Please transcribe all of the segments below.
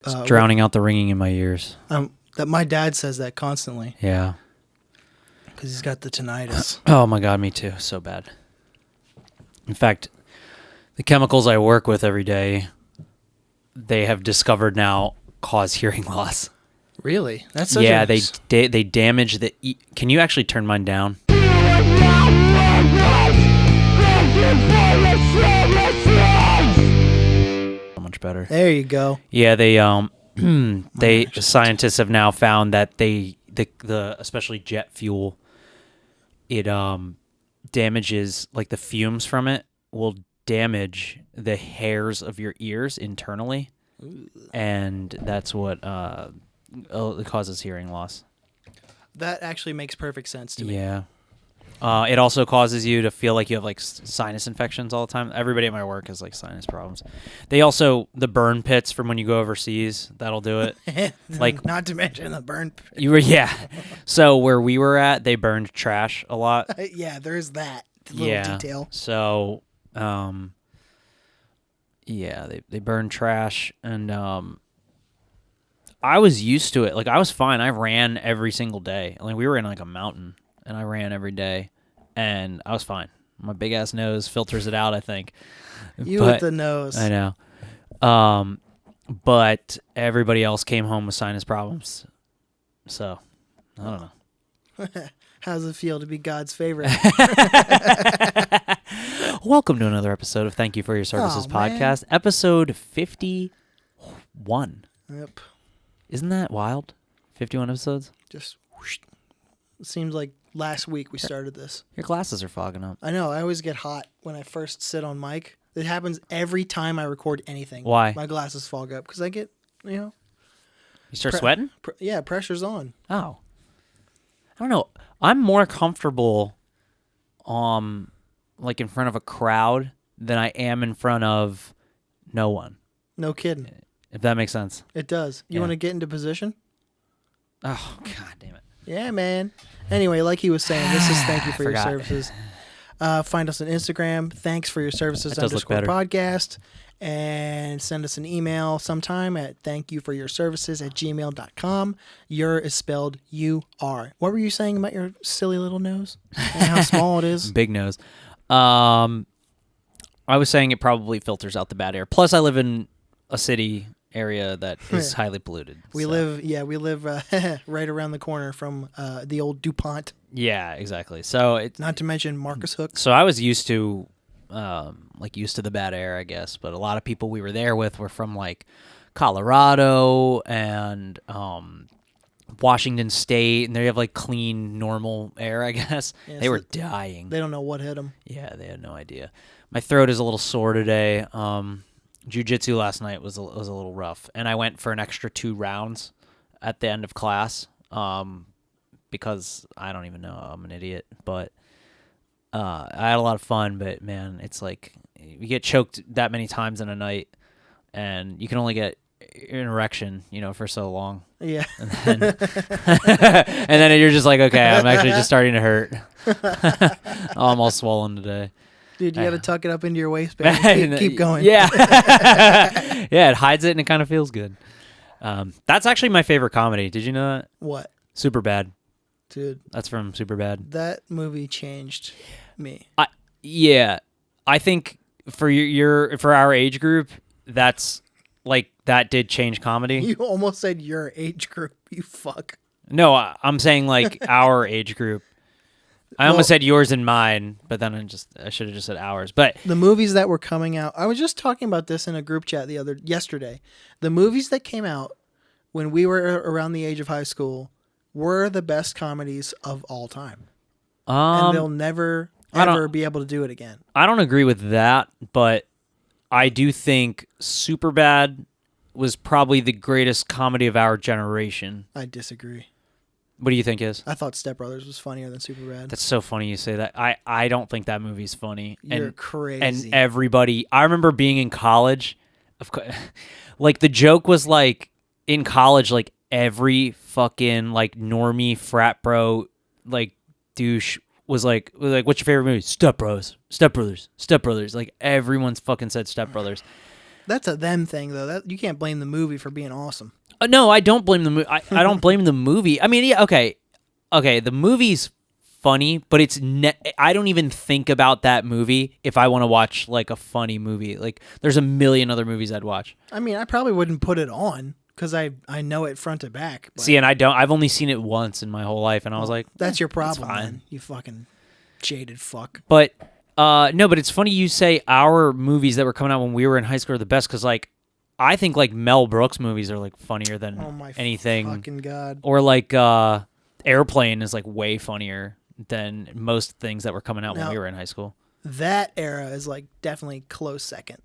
It's drowning out the ringing in my ears. That my dad says that constantly. Yeah. Because he's got the tinnitus. Oh my God, me too. So bad. In fact, the chemicals I work with every day, they have discovered now cause hearing loss. Really? That's they damage the. Can you actually turn mine down? So much better. There you go. Yeah, they scientists have now found that the especially jet fuel, it damages, like the fumes from it will damage the hairs of your ears internally. Ooh. And that's what causes hearing loss. That actually makes perfect sense to me. Yeah. It also causes you to feel like you have like sinus infections all the time. Everybody at my work has like sinus problems. They also, the burn pits from when you go overseas, that'll do it. Like, not to mention the burn pits. Yeah. So where we were at, they burned trash a lot. Yeah, there's that little detail. So, they burn trash, and I was used to it. Like, I was fine. I ran every single day. Like, we were in like a mountain, and I ran every day, and I was fine. My big ass nose filters it out, I think. With the nose. I know. But everybody else came home with sinus problems. So, I don't know. How does it feel to be God's favorite? Welcome to another episode of Thank You For Your Services podcast, episode 51. Yep. Isn't that wild? 51 episodes? Just whoosh. It seems like last week we started this. Your glasses are fogging up. I know. I always get hot when I first sit on mic. It happens every time I record anything. Why? My glasses fog up because I get, You start sweating? Yeah, pressure's on. Oh. I don't know. I'm more comfortable like in front of a crowd than I am in front of no one. No kidding. If that makes sense. It does. You want to get into position? Oh, God damn it. Yeah, man. Anyway, like he was saying, this is Thank You For Your Services. Find us on Instagram, Thanks For Your Services _podcast, and send us an email sometime at ThankYouForUrServices@gmail.com. Your is spelled U-R. What were you saying about your silly little nose and how small it is? Big nose. I was saying it probably filters out the bad air. Plus, I live in a city area that is highly polluted. We live right around the corner from the old DuPont. Yeah, exactly. So it's not to mention Marcus Hook. So I was used to the bad air, I guess, but a lot of people we were there with were from like Colorado and Washington State, and they have like clean, normal air, I guess. Yeah, they were dying. They don't know what hit them. Yeah, they had no idea. My throat is a little sore today. Jiu-jitsu last night was a little rough, and I went for an extra 2 rounds at the end of class because I don't even know, I'm an idiot, but I had a lot of fun. But man, it's like you get choked that many times in a night, and you can only get an erection, for so long. Yeah, and then you're just like, okay, I'm actually just starting to hurt. I'm all swollen today. Dude, you got to tuck it up into your waistband. Keep going. Yeah. Yeah, it hides it and it kind of feels good. That's actually my favorite comedy. Did you know that? What? Superbad. Dude. That's from Superbad. That movie changed me. I think for for our age group, that's like, that did change comedy. You almost said your age group, you fuck. No, I'm saying like our age group. I almost said yours and mine, but then I should have just said ours. But the movies that were coming out, I was just talking about this in a group chat yesterday. The movies that came out when we were around the age of high school were the best comedies of all time. And they'll never, ever be able to do it again. I don't agree with that, but I do think Superbad was probably the greatest comedy of our generation. I disagree. What do you think is? I thought Step Brothers was funnier than Superbad. That's so funny you say that. I don't think that movie's funny. You're crazy. And everybody, I remember being in college, like the joke was like in college, like every fucking like normie frat bro, like douche was like, what's your favorite movie? Step Brothers. Like everyone's fucking said Step Brothers. That's a them thing, though. That you can't blame the movie for being awesome. No, I don't blame the movie. I don't blame the movie. I mean, yeah, okay. The movie's funny, but I don't even think about that movie if I want to watch like a funny movie. Like, there's a million other movies I'd watch. I mean, I probably wouldn't put it on because I know it front to back. See, and I've only seen it once in my whole life, and I was like, that's your problem, fine. man. You fucking jaded fuck. But no, but it's funny you say our movies that were coming out when we were in high school are the best because like I think like Mel Brooks movies are like funnier than anything. Fucking God. Or like Airplane is like way funnier than most things that were coming out when we were in high school. That era is like definitely close second.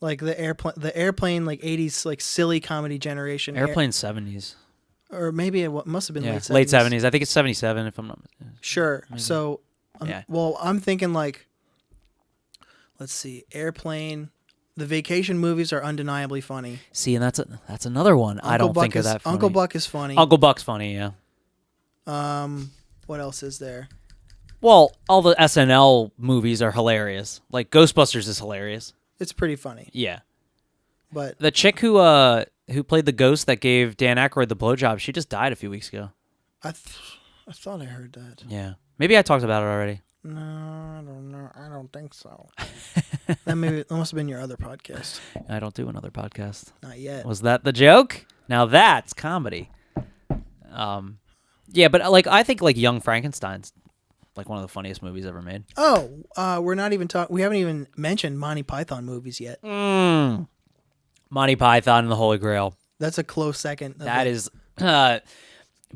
Like the airplane like 80s like silly comedy generation. Airplane 70s. Or maybe it must have been late 70s. Late 70s. I think it's 77 if I'm not mistaken. Sure. Maybe. So well, I'm thinking like let's see, Airplane. The vacation movies are undeniably funny. See, and that's another one. I don't think of that funny. Uncle Buck is funny. Uncle Buck's funny, yeah. What else is there? Well, all the SNL movies are hilarious. Like Ghostbusters is hilarious. It's pretty funny. Yeah. But the chick who played the ghost that gave Dan Aykroyd the blowjob, she just died a few weeks ago. I thought I heard that. Yeah. Maybe I talked about it already. No, I don't know. I don't think so. That must have been your other podcast. I don't do another podcast. Not yet. Was that the joke? Now that's comedy. Yeah, but like I think like Young Frankenstein's like one of the funniest movies ever made. Oh, we're not even talking. We haven't even mentioned Monty Python movies yet. Monty Python and the Holy Grail. That's a close second. That is,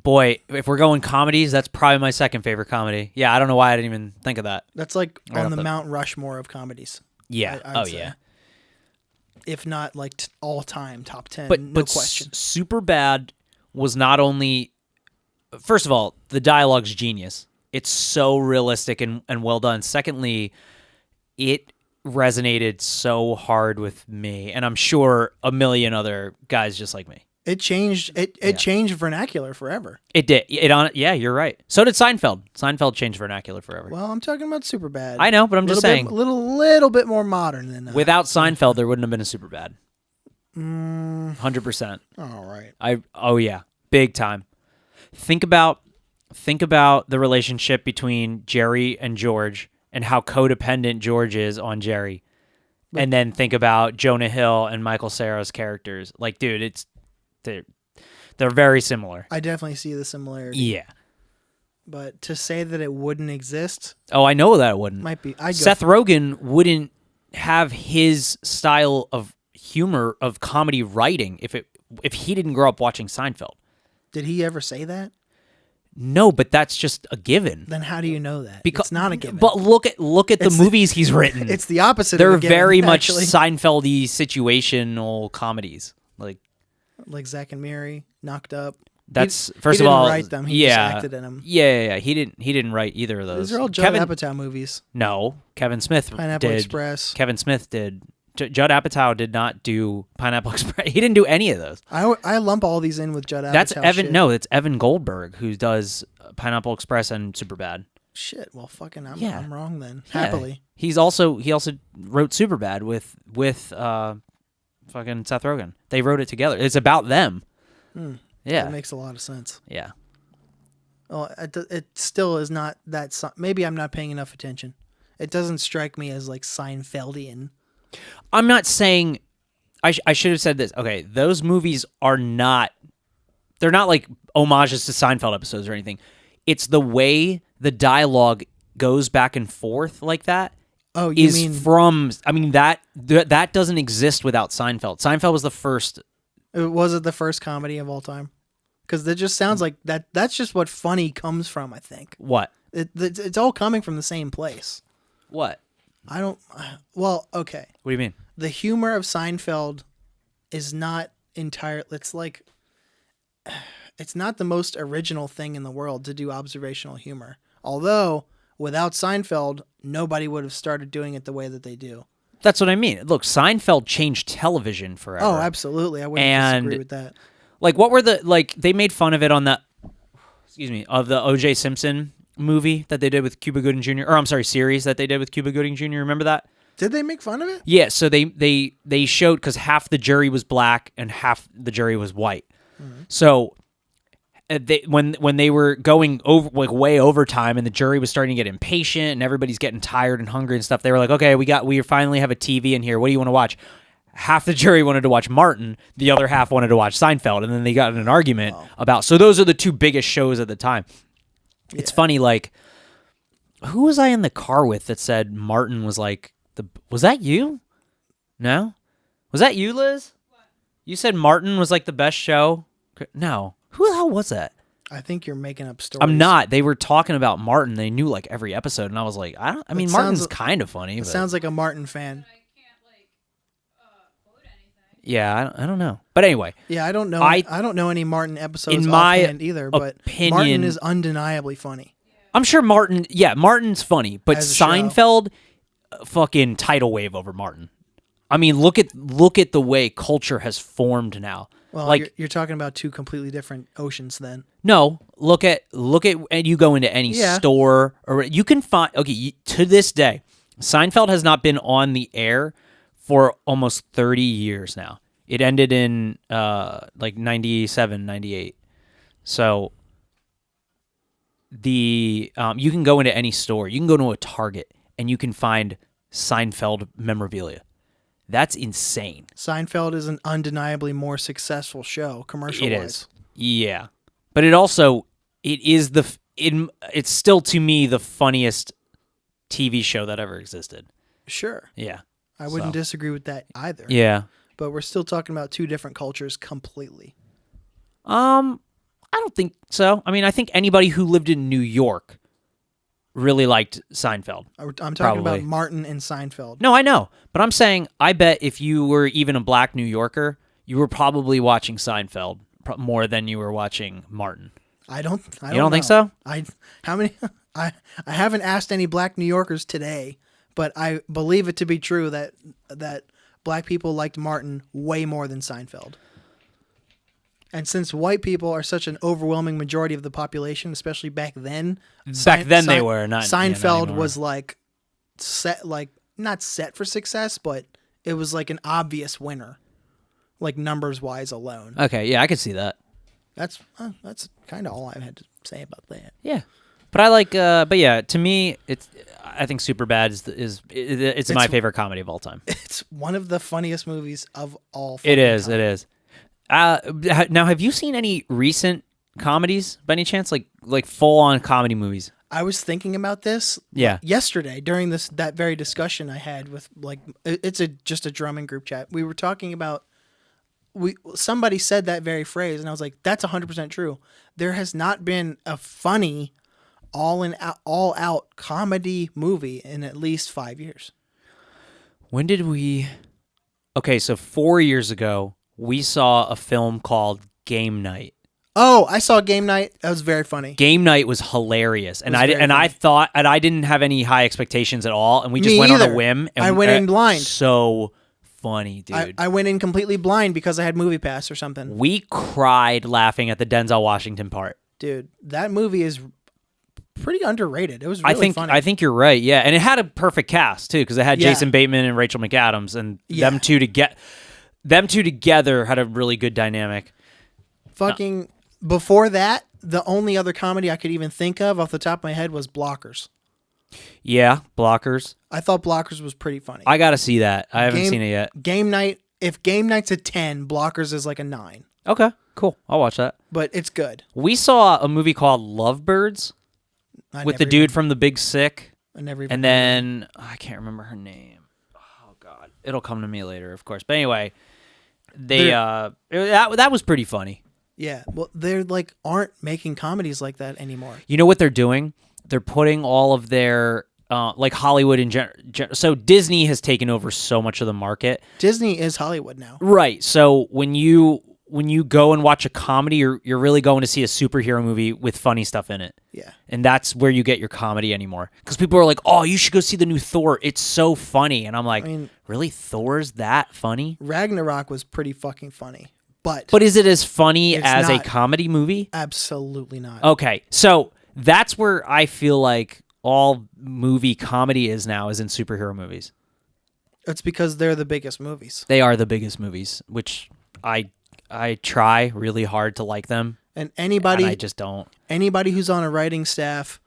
boy. If we're going comedies, that's probably my second favorite comedy. Yeah, I don't know why I didn't even think of that. That's like on the Mount Rushmore of comedies. Yeah. I'd say. Yeah. If not like all time top 10, but no question. Superbad was not only. First of all, the dialogue's genius. It's so realistic and well done. Secondly, it resonated so hard with me, and I'm sure a million other guys just like me. It changed. It changed vernacular forever. It did. Yeah, you're right. So did Seinfeld. Seinfeld changed vernacular forever. Well, I'm talking about Superbad. I know, but I'm just saying, little bit more modern than that. Without Seinfeld, there wouldn't have been a Superbad. 100%. All right. Oh yeah, big time. Think about the relationship between Jerry and George and how codependent George is on Jerry. And then think about Jonah Hill and Michael Cera's characters. Like, dude, they're very similar. I definitely see the similarity. Yeah. But to say that it wouldn't exist... Oh, I know that it wouldn't. Might be. Seth Rogen wouldn't have his style of humor, of comedy writing, if he didn't grow up watching Seinfeld. Did he ever say that? No, but that's just a given. Then how do you know that? Because it's not a given. But look at the movies he's written. It's the opposite. They're of a given, very much actually. Seinfeld-y situational comedies, like Zack and Miri, Knocked Up. That's he first of all. He didn't write them. He just acted in them. Yeah. He didn't write either of those. These are all Judd Apatow movies. No, Kevin Smith Pineapple did. Express. Kevin Smith did. Judd Apatow did not do Pineapple Express. He didn't do any of those. I lump all these in with Judd Apatow. That's Evan. Shit. No, it's Evan Goldberg who does Pineapple Express and Superbad. Shit. Well, fucking, I'm wrong then. Yeah. Happily. He also wrote Superbad with fucking Seth Rogen. They wrote it together. It's about them. Yeah, that makes a lot of sense. Yeah. Well, it still is not that. Maybe I'm not paying enough attention. It doesn't strike me as like Seinfeldian. I'm not saying. I should have said this. Okay, those movies are not. They're not like homages to Seinfeld episodes or anything. It's the way the dialogue goes back and forth like that. Oh, you mean from? I mean that doesn't exist without Seinfeld. Seinfeld was the first. Was it the first comedy of all time? Because it just sounds like that. That's just what funny comes from. I think. What? It's all coming from the same place. What? I don't. Well, okay. What do you mean? The humor of Seinfeld is not entire. It's like. It's not the most original thing in the world to do observational humor. Although, without Seinfeld, nobody would have started doing it the way that they do. That's what I mean. Look, Seinfeld changed television forever. Oh, absolutely. I wouldn't disagree with that. Like, what were they made fun of it on the, of the O.J. Simpson movie that they did with Cuba Gooding Jr., or I'm sorry, series that they did with Cuba Gooding Jr., remember that? Did they make fun of it? Yeah, so they showed, because half the jury was black and half the jury was white. So when they were going over, like, way overtime, and the jury was starting to get impatient and everybody's getting tired and hungry and stuff, they were like, okay, we finally have a TV in here. What do you want to watch? Half the jury wanted to watch Martin, the other half wanted to watch Seinfeld, and then they got in an argument about. So those are the two biggest shows at the time. Yeah. It's funny, like, who was I in the car with that said Martin was like was that you? No? Was that you, Liz? What? You said Martin was like the best show? No. Who the hell was that? I think you're making up stories. I'm not. They were talking about Martin. They knew like every episode, and I was like, I mean, Martin's kind of funny. It sounds like a Martin fan. Yeah, I don't know. But anyway. Yeah, I don't know. I don't know any Martin episodes in my offhand either, but opinion, Martin is undeniably funny. I'm sure Martin's funny, but Seinfeld, fucking tidal wave over Martin. I mean, look at the way culture has formed now. Well, like, you're talking about two completely different oceans then. No, look at and you go into any store, or you can find, to this day, Seinfeld has not been on the air for almost 30 years now. It ended in like 97, 98. So you can go into any store. You can go to a Target and you can find Seinfeld memorabilia. That's insane. Seinfeld is an undeniably more successful show commercial-wise. It is. Yeah. But it's still to me the funniest TV show that ever existed. Sure. Yeah. I wouldn't disagree with that either. Yeah. But we're still talking about two different cultures completely. I don't think so. I mean, I think anybody who lived in New York really liked Seinfeld. I'm talking about Martin and Seinfeld. No, I know. But I'm saying, I bet if you were even a black New Yorker, you were probably watching Seinfeld more than you were watching Martin. I don't You don't think so? I haven't asked any black New Yorkers today, but I believe it to be true that black people liked Martin way more than Seinfeld. And since white people are such an overwhelming majority of the population, especially back then, they were not. Seinfeld was like not set for success, but it was like an obvious winner, like numbers wise alone. Okay, yeah, I could see that. That's kind of all I had to say about that. Yeah, but I like. But yeah, to me, I think Superbad is my favorite comedy of all time. It's one of the funniest movies of all. It is. Time. It is. Now, have you seen any recent comedies by any chance? Like full on comedy movies? I was thinking about this yesterday during that very discussion I had with it's just a drumming group chat. We were talking about somebody said that very phrase and I was like, that's 100% true. There has not been a funny all out comedy movie in at least 5 years. When did we? Okay, so 4 years ago. We saw a film called Game Night. Oh, I saw Game Night. That was very funny. Game Night was hilarious, and I thought I didn't have any high expectations at all, and we just went on a whim. And I went in blind. So funny, dude. I went in completely blind because I had Movie Pass or something. We cried laughing at the Denzel Washington part. Dude, that movie is pretty underrated. It was really funny. I think you're right. Yeah, and it had a perfect cast too because it had Jason Bateman and Rachel McAdams, and them two together had a really good dynamic. Before that, the only other comedy I could even think of off the top of my head was Blockers. Yeah, Blockers. I thought Blockers was pretty funny. I got to see that. I haven't seen it yet. Game Night, if Game Night's a 10, Blockers is like a 9. Okay, cool. I'll watch that. But it's good. We saw a movie called Lovebirds with the dude from The Big Sick. And then, I can't remember her name. Oh, God. It'll come to me later, of course. But anyway... that was pretty funny. Yeah, well, they're aren't making comedies like that anymore. You know what they're doing? They're putting all of their Hollywood in general. So Disney has taken over so much of the market. Disney is Hollywood now, right? So when you go and watch a comedy, you're really going to see a superhero movie with funny stuff in it. Yeah, and that's where you get your comedy anymore. Because people are like, "Oh, you should go see the new Thor. It's so funny," and I'm like, really, Thor's that funny? Ragnarok was pretty fucking funny, but is it as funny as a comedy movie? Absolutely not. Okay, so that's where I feel like all movie comedy is now, is in superhero movies. It's because they're the biggest movies. They are the biggest movies, which I try really hard to like them, And and I just don't. anybody who's on a writing staff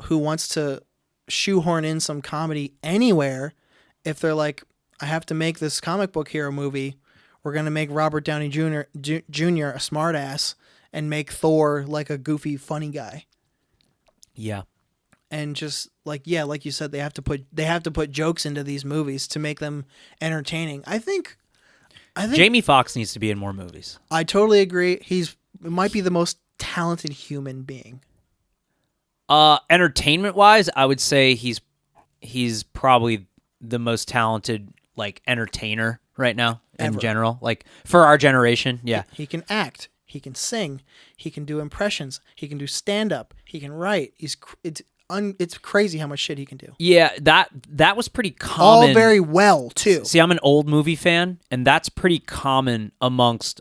who wants to shoehorn in some comedy anywhere, if they're like, I have to make this comic book hero movie, we're going to make Robert Downey Jr. A smartass and make Thor like a goofy, funny guy. Yeah. And just like you said, they have to put jokes into these movies to make them entertaining. I think Jamie Foxx needs to be in more movies. I totally agree. Might be the most talented human being. Entertainment wise, I would say he's probably the most talented like entertainer right now in general. Like for our generation, yeah. He can act. He can sing. He can do impressions. He can do stand up. He can write. It's crazy how much shit he can do. Yeah, that was pretty common. All very well too. See, I'm an old movie fan, and that's pretty common amongst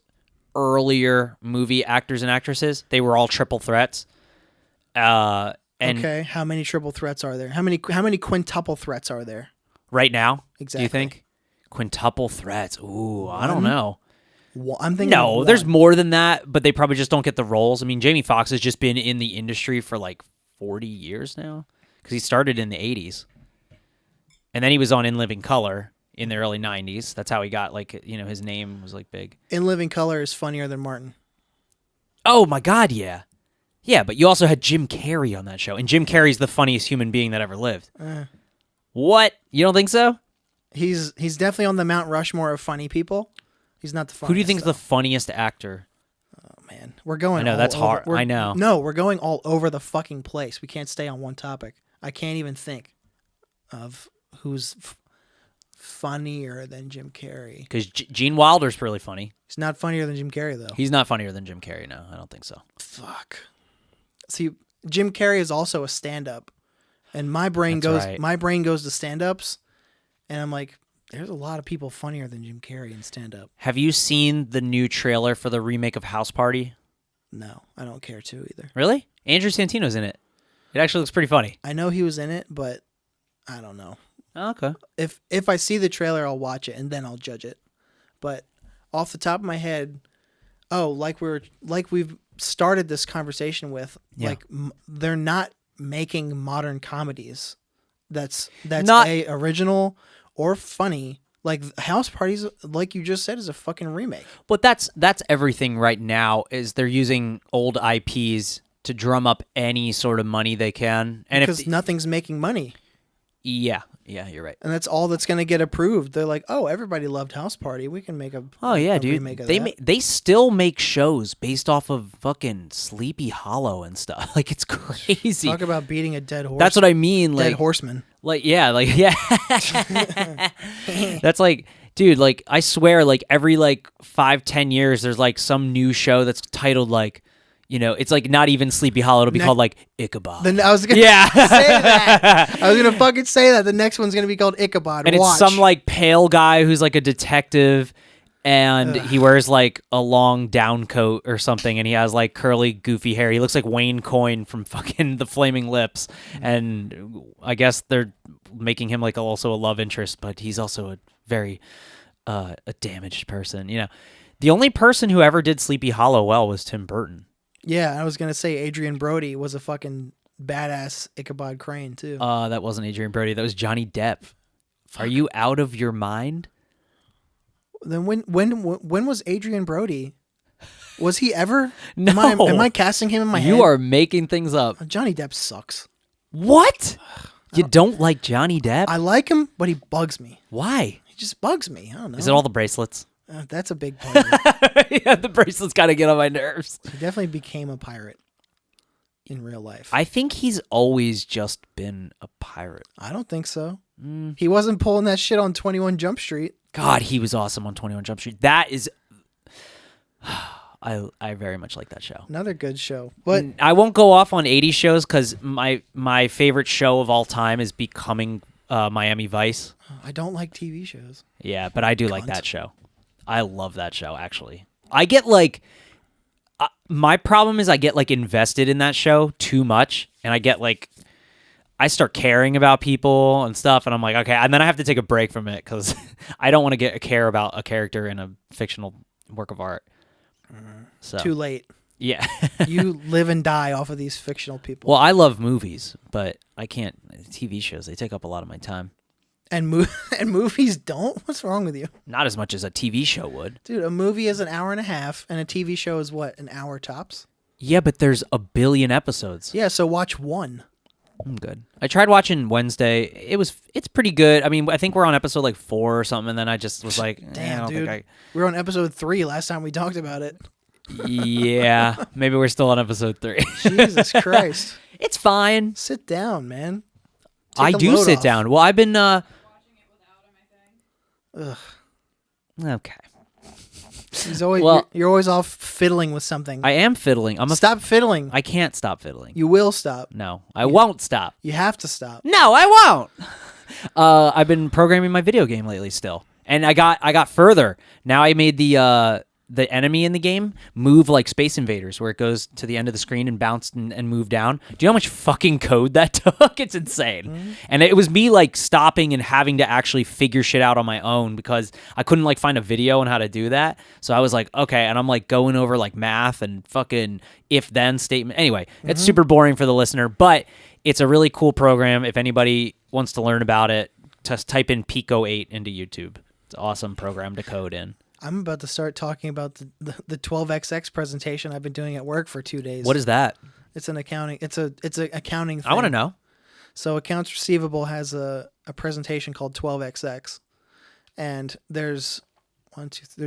earlier movie actors and actresses. They were all triple threats. And okay, how many triple threats are there? How many quintuple threats are there? Right now, exactly. Do you think quintuple threats? Ooh, I don't know. Well, I'm thinking no, there's more than that, but they probably just don't get the roles. I mean, Jamie Foxx has just been in the industry for like 40 years now because he started in the 80s, and then he was on In Living Color in the early 90s. That's how he got his name was like big. In Living Color is funnier than Martin. Oh my God, yeah. Yeah, but you also had Jim Carrey on that show, and Jim Carrey's the funniest human being that ever lived. What? You don't think so? He's definitely on the Mount Rushmore of funny people. He's not the funniest. Who do you think is the funniest actor? Oh man, we're going. I know that's hard. I know. No, we're going all over the fucking place. We can't stay on one topic. I can't even think of who's funnier than Jim Carrey. Because Gene Wilder's really funny. He's not funnier than Jim Carrey though. He's not funnier than Jim Carrey. No, I don't think so. Fuck. See, Jim Carrey is also a stand-up, and my brain goes to stand-ups, and I'm like, there's a lot of people funnier than Jim Carrey in stand-up. Have you seen the new trailer for the remake of House Party? No, I don't care to either. Really? Andrew Santino's in it. It actually looks pretty funny. I know he was in it, but I don't know. Oh, okay. If I see the trailer, I'll watch it and then I'll judge it. But off the top of my head, we've started this conversation with, they're not making modern comedies that's not original or funny. Like House Parties, like you just said, is a fucking remake. But that's everything right now. Is they're using old IPs to drum up any sort of money they can, and because nothing's making money. Yeah, you're right. And that's all that's going to get approved. They're like, oh, everybody loved House Party. We can make a remake of that. They still make shows based off of fucking Sleepy Hollow and stuff. Like, it's crazy. Talk about beating a dead horse. That's what I mean. Dead horseman. Yeah. That's like, dude, like, I swear, like, every, 5-10 years, there's, some new show that's titled, it's not even Sleepy Hollow. It'll be called Ichabod. I was gonna say that. I was gonna fucking say that. The next one's gonna be called Ichabod. And it's some pale guy who's a detective, and he wears a long down coat or something, and he has curly, goofy hair. He looks like Wayne Coyne from fucking The Flaming Lips, and I guess they're making him also a love interest, but he's also a very a damaged person. The only person who ever did Sleepy Hollow well was Tim Burton. Yeah, I was going to say Adrian Brody was a fucking badass Ichabod Crane, too. That wasn't Adrian Brody. That was Johnny Depp. Fuck. Are you out of your mind? Then when was Adrian Brody? Was he ever? No. Am I casting him in my head? You are making things up. Johnny Depp sucks. What? You don't like Johnny Depp? I like him, but he bugs me. Why? He just bugs me. I don't know. Is it all the bracelets? That's a big part of it. Yeah, the bracelets gotta get on my nerves. He definitely became a pirate in real life. I think he's always just been a pirate. I don't think so. He wasn't pulling that shit on 21 Jump Street. God, he was awesome on 21 Jump Street. That is... I very much like that show. Another good show. But I won't go off on 80s shows because my favorite show of all time is Becoming Miami Vice. I don't like TV shows. Yeah, but I do like that show. I love that show, actually. I get my problem is I get invested in that show too much, and I get I start caring about people and stuff, and I'm like, okay, and then I have to take a break from it because I don't want to care about a character in a fictional work of art. So Too late. yeah. You live and die off of these fictional people. Well, I love movies, but I can't. TV shows, they take up a lot of my time. And and movies don't? What's wrong with you? Not as much as a TV show would. Dude, a movie is an hour and a half, and a TV show is what, an hour tops? Yeah, but there's a billion episodes. Yeah, so watch one. I'm good. I tried watching Wednesday. It's pretty good. I mean, I think we're on episode like 4 or something, and then I just was like, Damn, I don't dude. think We were on episode 3 last time we talked about it. Yeah, maybe we're still on episode 3. Jesus Christ. It's fine. Sit down, man. I the do load sit off. down. Well, I've been Watching it without him, I think. Ugh. okay. He's always, Well- you're always off fiddling with something. I am fiddling. Stop fiddling. I can't stop fiddling. You will stop. No, I won't stop. You have to stop. No, I won't. I've been programming my video game lately still, and I got further. Now I made the enemy in the game move like Space Invaders, where it goes to the end of the screen and bounce and move down. Do you know how much fucking code that took? It's insane. Mm-hmm. And it was me like stopping and having to actually figure shit out on my own because I couldn't like find a video on how to do that. So I was like, okay, and I'm like going over like math and fucking if-then statement. Anyway, it's super boring for the listener, but it's a really cool program. If anybody wants to learn about it, just type in Pico 8 into YouTube. It's an awesome program to code in. I'm about to start talking about the 12xx presentation I've been doing at work for 2 days. What is that? It's an accounting. It's an accounting thing. I want to know. So accounts receivable has a presentation called 12xx, and there's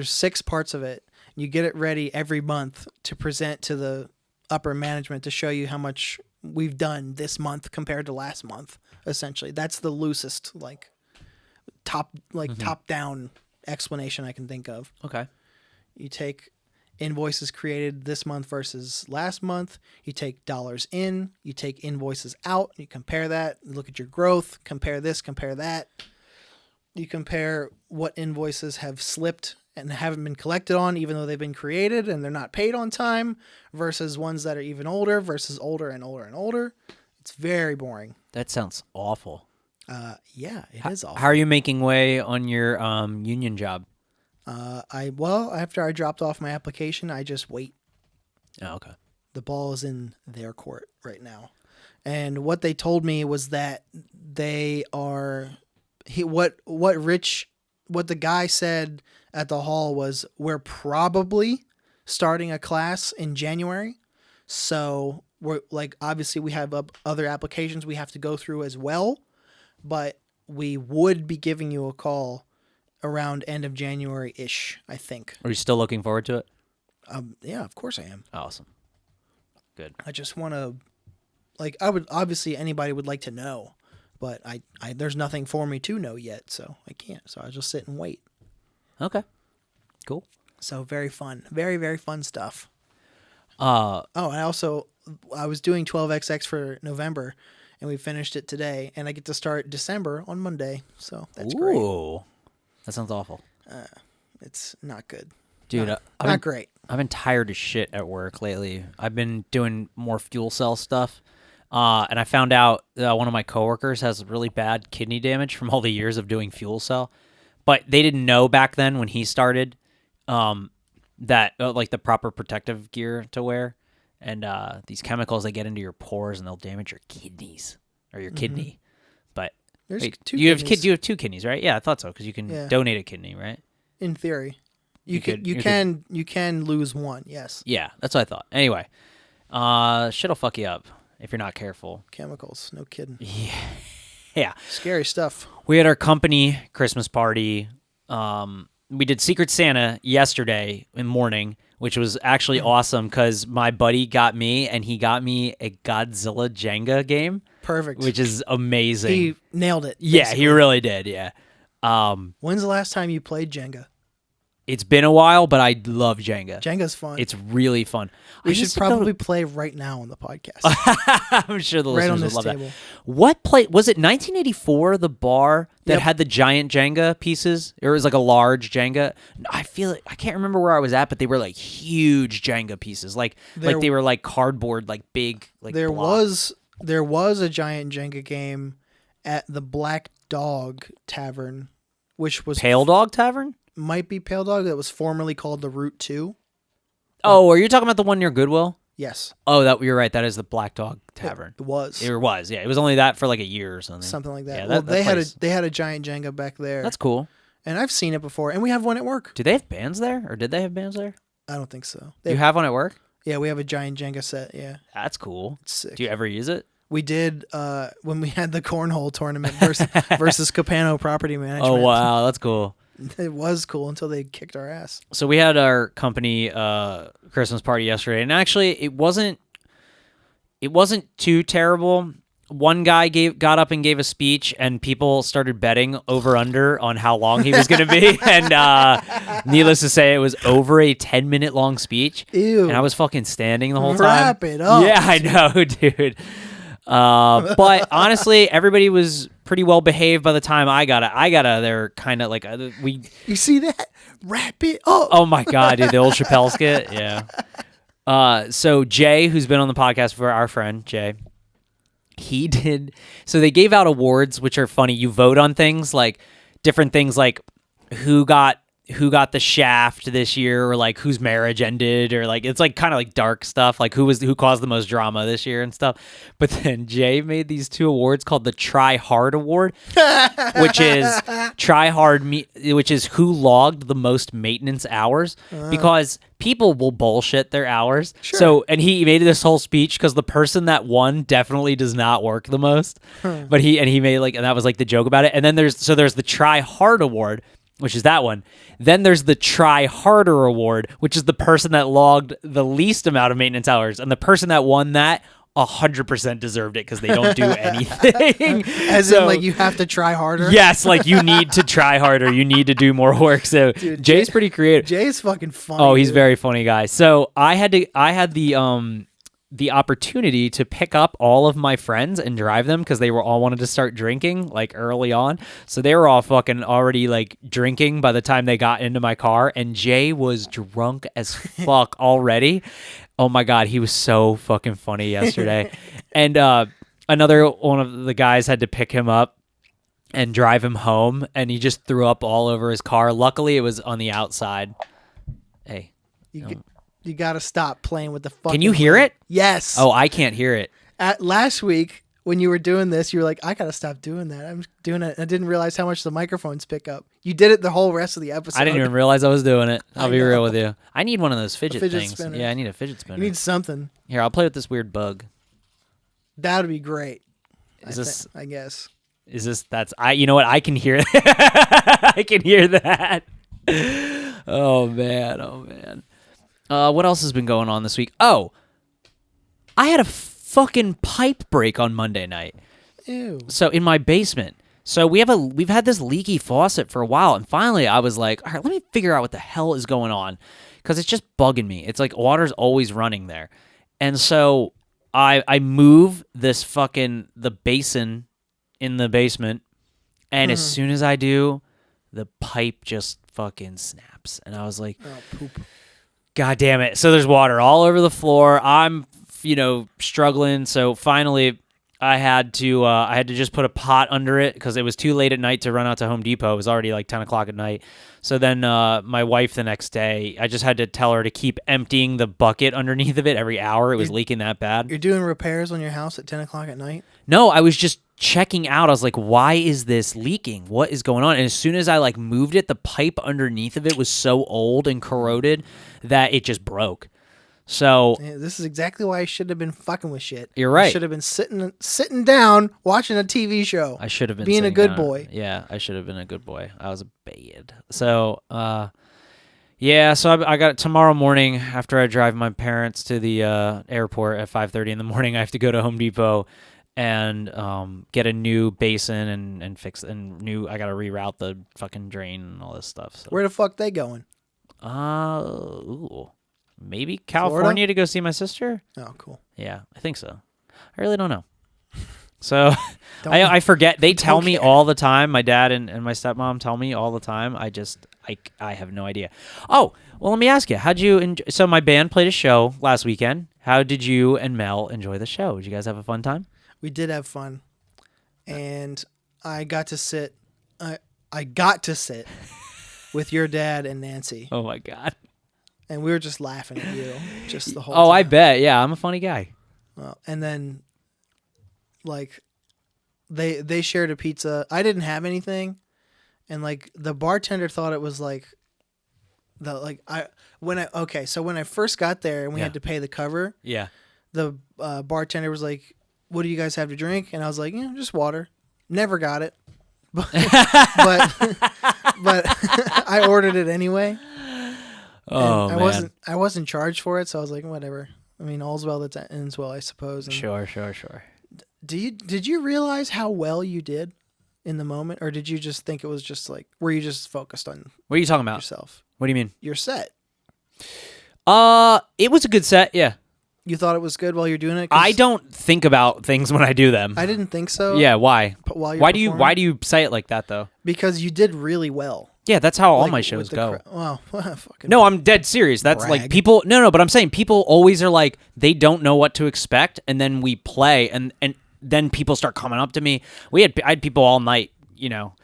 6 parts of it. You get it ready every month to present to the upper management to show you how much we've done this month compared to last month. Essentially, that's the loosest top down explanation I can think of. Okay. You take invoices created this month versus last month. You take dollars in. You take invoices out. You compare that. You look at your growth. Compare this. Compare that. You compare what invoices have slipped and haven't been collected on, even though they've been created and they're not paid on time, versus ones that are even older versus older and older and older. It's very boring. That sounds awful. Yeah, it is awful. How are you making way on your union job? After I dropped off my application, I just wait. Oh, okay. The ball is in their court right now. And what they told me was that they are what the guy said at the hall was, we're probably starting a class in January. So we're obviously we have other applications we have to go through as well, but we would be giving you a call around end of January-ish, I think. Are you still looking forward to it? Yeah, of course I am. Awesome. Good. I just want to, I would, obviously anybody would like to know, but I there's nothing for me to know yet, so I can't. So I just sit and wait. Okay. Cool. So very fun. Very, very fun stuff. Uh, Oh, and I was doing 12xx for November, and we finished it today, and I get to start December on Monday, so that's great. Ooh. That sounds awful. It's not good. Dude, Not great. I've been tired as shit at work lately. I've been doing more fuel cell stuff. And I found out one of my coworkers has really bad kidney damage from all the years of doing fuel cell. But they didn't know back then when he started that the proper protective gear to wear. And these chemicals, they get into your pores and they'll damage your kidneys or your kidney. But There's wait, 2 you kidneys. have 2 kidneys, right? Yeah, I thought so because you can Yeah. donate a kidney, right? In theory. You You can lose one, yes. Yeah, that's what I thought. Anyway, shit'll fuck you up if you're not careful. Chemicals, no kidding. Yeah. Scary stuff. We had our company Christmas party. We did Secret Santa yesterday in morning, which was actually awesome because my buddy got me a Godzilla Jenga game, Perfect. which is amazing. He nailed it. Yeah, basically. he really did. Yeah. When's the last time you played Jenga? It's been a while, but I love Jenga. Jenga's fun. It's really fun. We I should used to probably play right now on the podcast. I'm sure the Right listeners on would this love table. that. What play was it? 1984, the bar that Yep. had the giant Jenga pieces. It was like a large Jenga. I can't remember where I was at, but they were like huge Jenga pieces. Like they were like cardboard, like big. Like There blocks. was There was a giant Jenga game at the Black Dog Tavern, which was Pale Dog Tavern? might be Pale Dog. That was formerly called the Route 2. Oh, are you talking about the one near Goodwill? Yes, Oh, you're right. That is the Black Dog Tavern. it was. It was, yeah. It was only that for like a year or something. Something like that. Yeah, Well, that place- they had a giant Jenga back there. That's cool. And I've seen it before, and we have one at work. Do they have bands there, or did they have bands there? I don't think so. You have one at work? Yeah, we have a giant Jenga set. Yeah, That's cool. it's sick. Do you ever use it? We did when we had the cornhole tournament versus Capano Property Management. Oh wow, that's cool. It was cool until they kicked our ass. So we had our company Christmas party yesterday, and actually it wasn't too terrible. One guy got up and gave a speech, and people started betting over under on how long he was going to be. And needless to say, it was over a 10-minute long speech. Ew. And I was fucking standing the whole time. Wrap it up. Yeah, I know, dude. But honestly, everybody was pretty well behaved by the time I got out of there. Kind of like You see that? Wrap it up. Oh my god, dude, the old Chappelle skit. Yeah. So Jay, who's been on the podcast for our friend Jay, he did. So they gave out awards, which are funny. You vote on things like different things, like who got the shaft this year, or like whose marriage ended, or like it's like kind of like dark stuff, like who caused the most drama this year and stuff. But then Jay made these two awards called the Try Hard Award, which is who logged the most maintenance hours, because people will bullshit their hours. Sure. So, and he made this whole speech because the person that won definitely does not work the most. But he made like, and that was like the joke about it. And then there's the Try Hard Award, which is that one. Then there's the Try Harder Award, which is the person that logged the least amount of maintenance hours. And the person that won that 100% deserved it because they don't do anything. As in, like, you have to try harder? Yes, like you need to try harder. You need to do more work. So Dude, Jay's pretty creative. Jay's fucking funny. Oh, he's dude. very funny guy. So I had the opportunity to pick up all of my friends and drive them because they were all wanted to start drinking like early on. So they were all fucking already like drinking by the time they got into my car, and Jay was drunk as fuck already. Oh my God, he was so fucking funny yesterday. And another one of the guys had to pick him up and drive him home, and he just threw up all over his car. Luckily, it was on the outside. Hey. You got to stop playing with the fucking... Can you hear it? Yes. Oh, I can't hear it. Last week, when you were doing this, you were like, I got to stop doing that. I'm doing it. I didn't realize how much the microphones pick up. You did it the whole rest of the episode. I didn't even realize I was doing it. I'll be know. real with you. I need one of those fidget things. spinner. Yeah, I need a fidget spinner. You need something. Here, I'll play with this weird bug. That would be great. I guess. You know what? I can hear that. I can hear that. Oh, man. What else has been going on this week? Oh, I had a fucking pipe break on Monday night. Ew. So in my basement. So we've had this leaky faucet for a while, and finally I was like, all right, let me figure out what the hell is going on, because it's just bugging me. It's like water's always running there. And so I move the basin in the basement, and as soon as I do, the pipe just fucking snaps. And I was like, Oh, poop. God damn it. So there's water all over the floor. I'm, struggling. So finally I had to just put a pot under it because it was too late at night to run out to Home Depot. It was already like 10 o'clock at night. So then my wife the next day, I just had to tell her to keep emptying the bucket underneath of it every hour. It was leaking that bad. You're doing repairs on your house at 10 o'clock at night? No, I was just checking out. I was like, why is this leaking? What is going on? And as soon as I like moved it, the pipe underneath of it was so old and corroded that it just broke. So Yeah, this is exactly why I should have been fucking with shit. You're right. I should have been sitting down watching a TV show. I should have been being a sitting good down. boy. Yeah, I should have been a good boy. I was a bad. So, yeah. So I got tomorrow morning after I drive my parents to the airport at 5:30 in the morning. I have to go to Home Depot and get a new basin and fix and new. I got to reroute the fucking drain and all this stuff. So. Where the fuck they going? Maybe California Florida? to go see my sister. Oh, cool. Yeah, I think so. I really don't know. So Don't- I forget. They tell me care. all the time. My dad and my stepmom tell me all the time. I have no idea. Oh, well, let me ask you. How'd you enjoy? So my band played a show last weekend. How did you and Mel enjoy the show? Did you guys have a fun time? We did have fun, and I got to sit. I got to sit with your dad and Nancy, Oh my god. and we were just laughing at you just the whole. Oh, time. I bet. Yeah, I'm a funny guy. Well, and then, like, they shared a pizza. I didn't have anything, and like the bartender thought it was like, when I first got there and we Yeah. had to pay the cover. Yeah. The bartender was like, "What do you guys have to drink?" And I was like, just water." Never got it, but I ordered it anyway. Oh And man. I wasn't charged for it, so I was like, whatever. I mean, all's well that ends well, I suppose. And Sure. Did you realize how well you did in the moment, or did you just think it was just like, were you just focused on What are you talking about? yourself? What do you mean? Your set. It was a good set. Yeah. You thought it was good while you're doing it? 'Cause I don't think about things when I do them. I didn't think so. Yeah. Why? While you're Why performing. do you say it like that though? Because you did really well. Yeah, that's how all Like, my with shows the go. Well, fucking. No, I'm dead serious. That's like Brag. people. No, but I'm saying people always are like they don't know what to expect, and then we play, and then people start coming up to me. I had people all night. You know,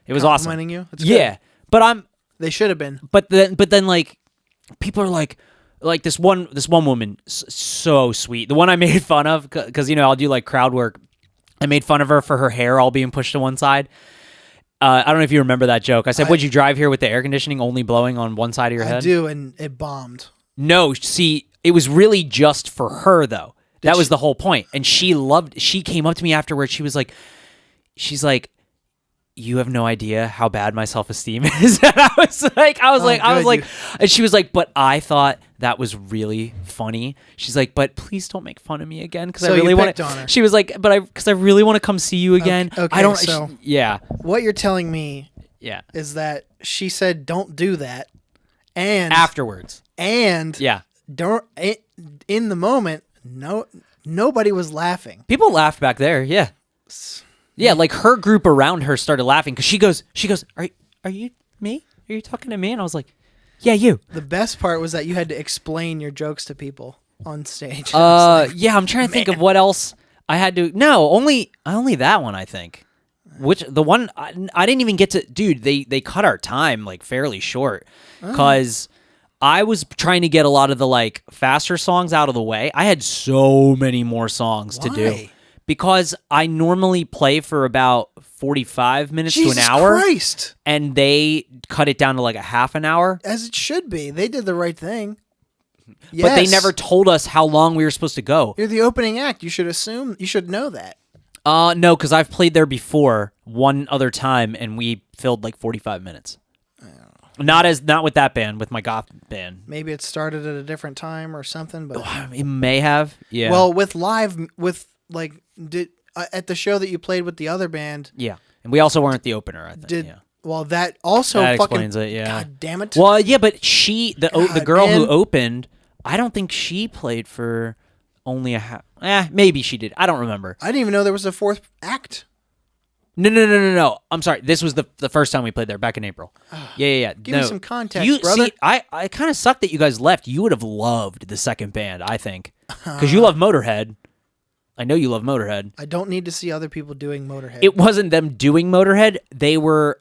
it was awesome. Complimenting you. It's Yeah, good. but They should have been. but then like people are like this one woman so sweet. The one I made fun of because I'll do like crowd work. I made fun of her for her hair all being pushed to one side. I don't know if you remember that joke. I said, "Would you drive here with the air conditioning only blowing on one side of your head?" I do, and it bombed. No, see, it was really just for her though. That was the whole point. And she came up to me afterwards. She's like, "You have no idea how bad my self-esteem is." And I was like, good, and she was like, "But I thought that was really funny." She's like, "But please don't make fun of me again because So I you really want picked on her. She was like, because I really want to come see you again. Okay, I don't so- yeah. What you're telling me Yeah. is that she said, "Don't do that," and Afterwards. and Yeah. don't in the moment. Nobody was laughing. People laughed back there. Yeah. Yeah, like her group around her started laughing because she goes, are you me? Are you talking to me? And I was like, yeah, you. The best part was that you had to explain your jokes to people on stage. I was like, Yeah, I'm trying to think of what else I had to. No, only that one I think. Which the one I didn't even get to. Dude, they cut our time like fairly short because I was trying to get a lot of the like faster songs out of the way. I had so many more songs to do. Why? Because I normally play for about 45 minutes Jesus to an hour, Christ, and they cut it down to like a half an hour. as it should be. They did the right thing. But they Yes. never told us how long we were supposed to go. You're the opening act. You should know that. No, because I've played there before one other time, and we filled like 45 minutes. Not with that band, with my goth band. Maybe it started at a different time or something, but It may have, yeah. well, with at the show that you played with the other band, yeah, and we also weren't the opener. I think. Yeah. that also That fucking explains it, yeah. God damn it. Well, yeah, but the God, girl who man. opened, I don't think she played for only a half. Maybe she did. I don't remember. I didn't even know there was a fourth act. No. I'm sorry. This was the first time we played there back in April. Yeah. Give me No. some context, brother. See, I kind of suck that you guys left. You would have loved the second band, I think, because you love Motorhead. I know you love Motorhead. I don't need to see other people doing Motorhead. It wasn't them doing Motorhead. They were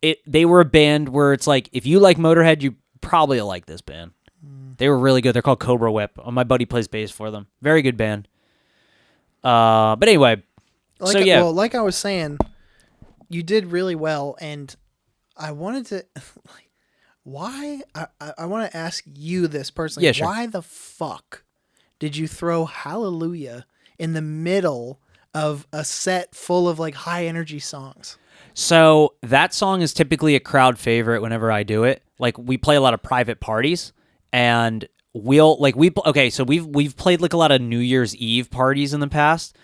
a band where it's like if you like Motorhead, you probably like this band. They were really good. They're called Cobra Whip. My buddy plays bass for them. Very good band. But anyway, so yeah. Well, like I was saying, you did really well, and I wanted to, why? I want to ask you this personally. Yeah, sure. Why the fuck did you throw Hallelujah in the middle of a set full of like high energy songs? So that song is typically a crowd favorite whenever I do it. Like we play a lot of private parties, and so we've played like a lot of New Year's Eve parties in the past,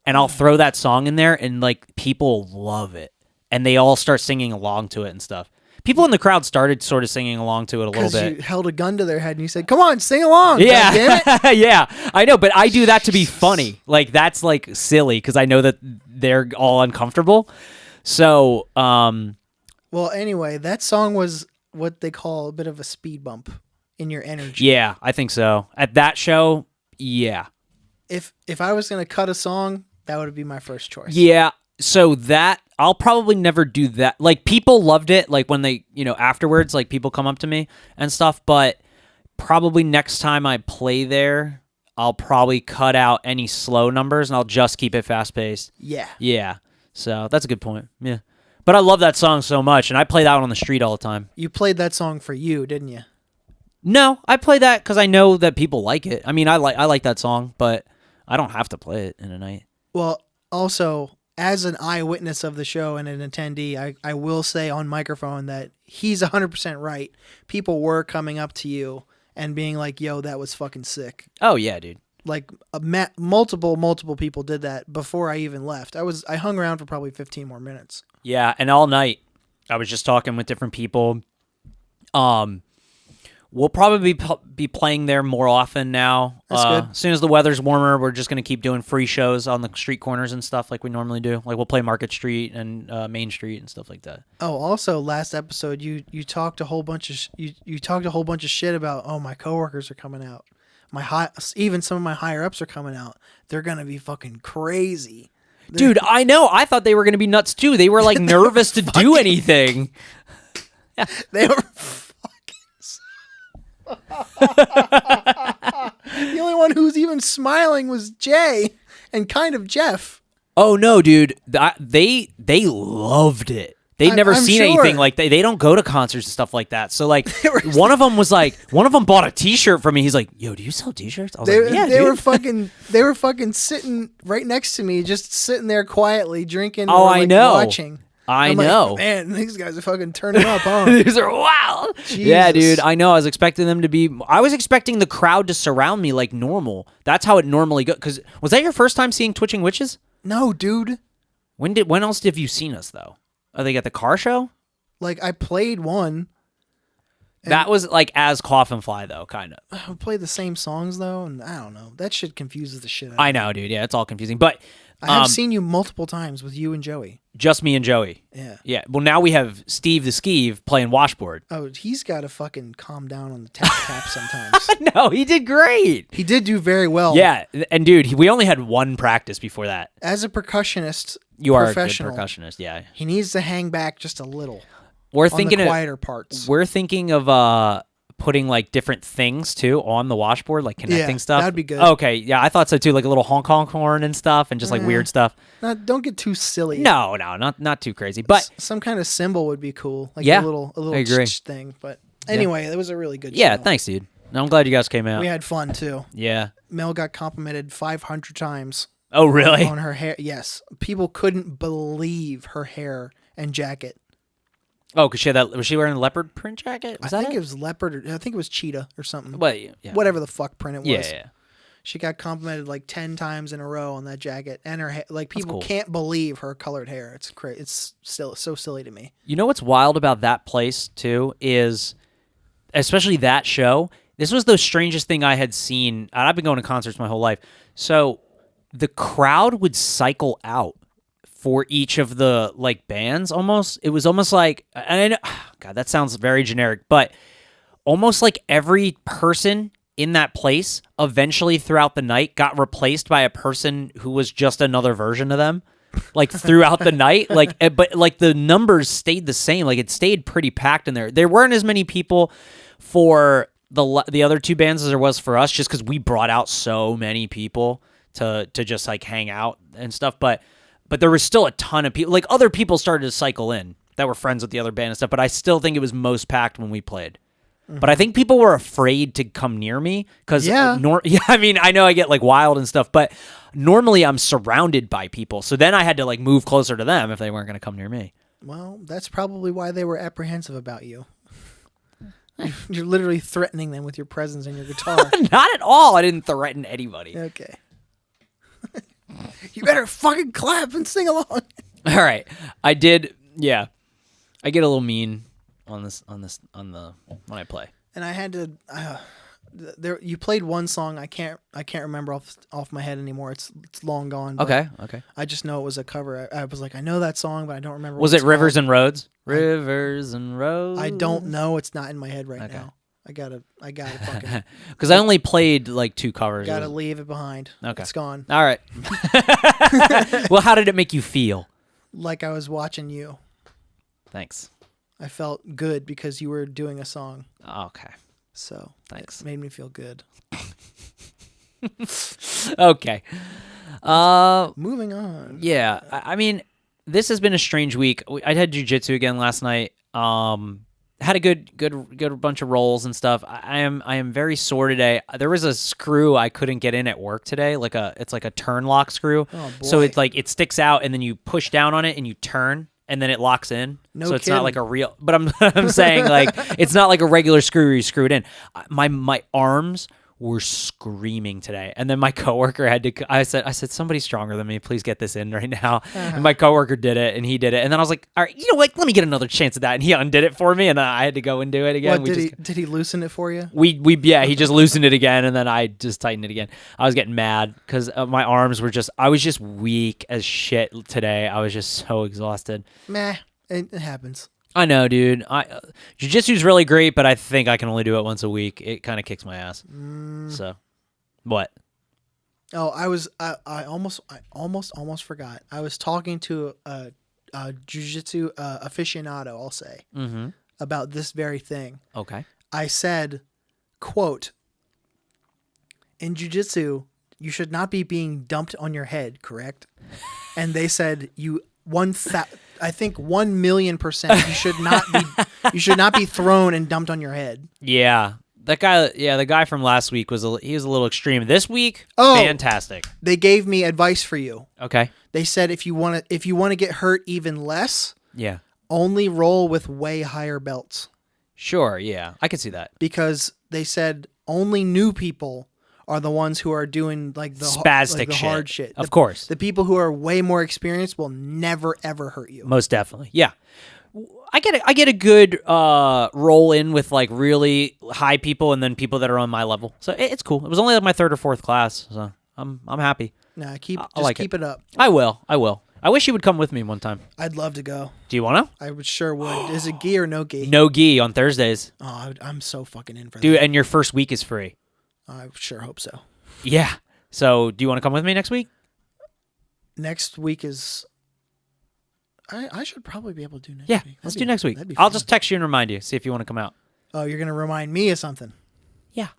and I'll throw that song in there, and like people love it, and they all start singing along to it and stuff. People in the crowd started sort of singing along to it a little Because bit. you held a gun to their head and you said, "Come on, sing along." Yeah, goddammit." yeah, I know, but I do that to be funny. Like that's like silly because I know that they're all uncomfortable. So, Well, anyway, that song was what they call a bit of a speed bump in your energy. yeah, I think so. At that show, yeah. If I was gonna cut a song That would be my first choice. Yeah. So that I'll probably never do that. Like people loved it, like when they, afterwards, like people come up to me and stuff. But probably next time I play there, I'll probably cut out any slow numbers and I'll just keep it fast paced. Yeah. Yeah. So that's a good point. Yeah. But I love that song so much, and I play that one on the street all the time. You played that song for you, didn't you? No, I play that because I know that people like it. I mean, I like that song, but I don't have to play it in a night. Well, also, as an eyewitness of the show and an attendee, I will say on microphone that he's 100% right. People were coming up to you and being like, yo, that was fucking sick. Oh, yeah, dude. Like multiple people did that before I even left. I hung around for probably 15 more minutes. Yeah, and all night I was just talking with different people. We'll probably be playing there more often now. That's good. As soon as the weather's warmer, we're just going to keep doing free shows on the street corners and stuff like we normally do. Like we'll play Market Street and Main Street and stuff like that. Oh, also last episode you talked a whole bunch of you talked a whole bunch of shit about my coworkers are coming out. Even some of my higher ups are coming out. They're going to be fucking crazy. Dude, I know. I thought they were going to be nuts too. They were like nervous to do anything. They were fucking. The only one who was even smiling was Jay and kind of Jeff. Oh no, dude! They loved it. They'd never seen anything like that. They don't go to concerts and stuff like that. So like, one of them bought a T-shirt from me. He's like, "Yo, do you sell T-shirts?" I was like, "Yeah, they dude." They were fucking sitting right next to me, just sitting there quietly drinking. Oh, or, I know. Watching. I I'm know. Like, man, these guys are fucking turning up, huh? These are wild. Jesus. Yeah, dude. I know. I was expecting them to be. I was expecting the crowd to surround me like normal. That's how it normally goes. Because was that your first time seeing Twitching Witches? No, dude. When else have you seen us though? Are they at the car show? Like I played one. That was like as Coffin Fly though, kind of. I play the same songs though, and I don't know. That shit confuses the shit out of I me. know, dude. Yeah, it's all confusing. But I have seen you multiple times with you and Joey. Just me and Joey. Yeah. Yeah. Well, now we have Steve the Skeeve playing washboard. Oh, he's got to fucking calm down on the tap sometimes. No, he did great. He did do very well. Yeah, and dude, we only had one practice before that. As a percussionist, You are a good professional, percussionist, yeah. he needs to hang back just a little. We're on thinking the of quieter parts. We're thinking of putting like different things too on the washboard, like connecting stuff. That'd be good. Okay, yeah, I thought so too, like a little honk honk horn and stuff, and just like weird stuff. Don't get too silly. No, not too crazy, but Some kind of symbol would be cool, like Yeah, a little I agree. thing. But anyway, it was a really good yeah, show. thanks, dude. I'm glad you guys came out. We had fun too. Yeah. Mel got complimented 500 times Oh, really? on her hair. Yes, people couldn't believe her hair and jacket. Oh, cause was she wearing a leopard print jacket? I think it was leopard. I think it was cheetah or something. Well, yeah. Whatever the fuck print it was. Yeah. She got complimented like 10 times in a row on that jacket, and her hair. Like people cool. can't believe her colored hair. It's crazy. It's still so silly to me. You know what's wild about that place too is, especially that show. This was the strangest thing I had seen. And I've been going to concerts my whole life. So the crowd would cycle out for each of the like bands. Almost, it was almost like, and I know, God, that sounds very generic, but almost like every person in that place eventually throughout the night got replaced by a person who was just another version of them. Like throughout the night, but like the numbers stayed the same. Like it stayed pretty packed in there. There weren't as many people for the other two bands as there was for us, just because we brought out so many people to just like hang out and stuff. But there was still a ton of people. Like other people started to cycle in that were friends with the other band and stuff. But I still think it was most packed when we played. Mm-hmm. But I think people were afraid to come near me because I mean, I know I get like wild and stuff, but normally I'm surrounded by people. So then I had to like move closer to them if they weren't going to come near me. Well, that's probably why they were apprehensive about you. You're literally threatening them with your presence and your guitar. Not at all. I didn't threaten anybody. Okay. You better fucking clap and sing along. All right. I did. Yeah. I get a little mean on the when I play. And I had to there you played one song I can't remember off my head anymore. It's long gone. Okay. I just know it was a cover. I was like, I know that song, but I don't remember. Was it Rivers and Roads? Rivers and Roads. I don't know. It's not in my head right now. I gotta fucking Because I only played like 2 covers. gotta leave it behind. Okay. It's gone. All right. Well, how did it make you feel? Like I was watching you. Thanks. I felt good because you were doing a song. Okay. So Thanks. It made me feel good. Okay. Moving on. Yeah. I mean, this has been a strange week. I had jujitsu again last night. Had a good bunch of rolls and stuff. I am very sore today. There was a screw I couldn't get in at work today. It's like a turn lock screw. Oh, boy. So it's like it sticks out and then you push down on it and you turn and then it locks in. No so it's kidding. not like a real. But I'm saying like it's not like a regular screw where you screw it in. My arms were screaming today, and then my coworker had to. I said somebody stronger than me, please get this in right now. And my coworker did it, and he did it, and then I was like, all right, you know what? Let me get another chance at that, and he undid it for me, and I had to go and do it again. What, did he loosen it for you? Yeah, he just loosened it again, and then I just tightened it again. I was getting mad because my arms were I was just weak as shit today. I was just so exhausted. Meh, it happens. I know, dude. Jiu-jitsu's really great, but I think I can only do it once a week. It kind of kicks my ass. So, what? Oh, I almost forgot. I was talking to a jiu-jitsu aficionado, I'll say, about this very thing. Okay. I said, quote, in jiu-jitsu, you should not be being dumped on your head, correct? And they said, I think 1,000,000% you should not be thrown and dumped on your head. Yeah. That guy, the guy from last week was a little extreme. This week, Oh. fantastic. They gave me advice for you. Okay. They said if you want to get hurt even less, Yeah. only roll with way higher belts, Sure, yeah. I can see that. because they said only new people are the ones who are doing like the Spastic the shit. hard shit. Of course. The people who are way more experienced will never ever hurt you. Most definitely. Yeah. I get a good roll in with like really high people and then people that are on my level. So it's cool. It was only like my 3rd or 4th class, so I'm happy. Nah, I like keep it up. I will. I wish you would come with me one time. I'd love to go. Do you want to? I would sure would. Is it gi or no gi? No gi on Thursdays. Oh, I'm so fucking in for Dude, that. and your first week is free. I sure hope so. Yeah. So, do you want to come with me next week? Next week is. I should probably be able to do next Yeah, week. let's do next week. That'd be I'll fun. just text you and remind you, see if you want to come out. Oh, you're gonna remind me of something. Yeah.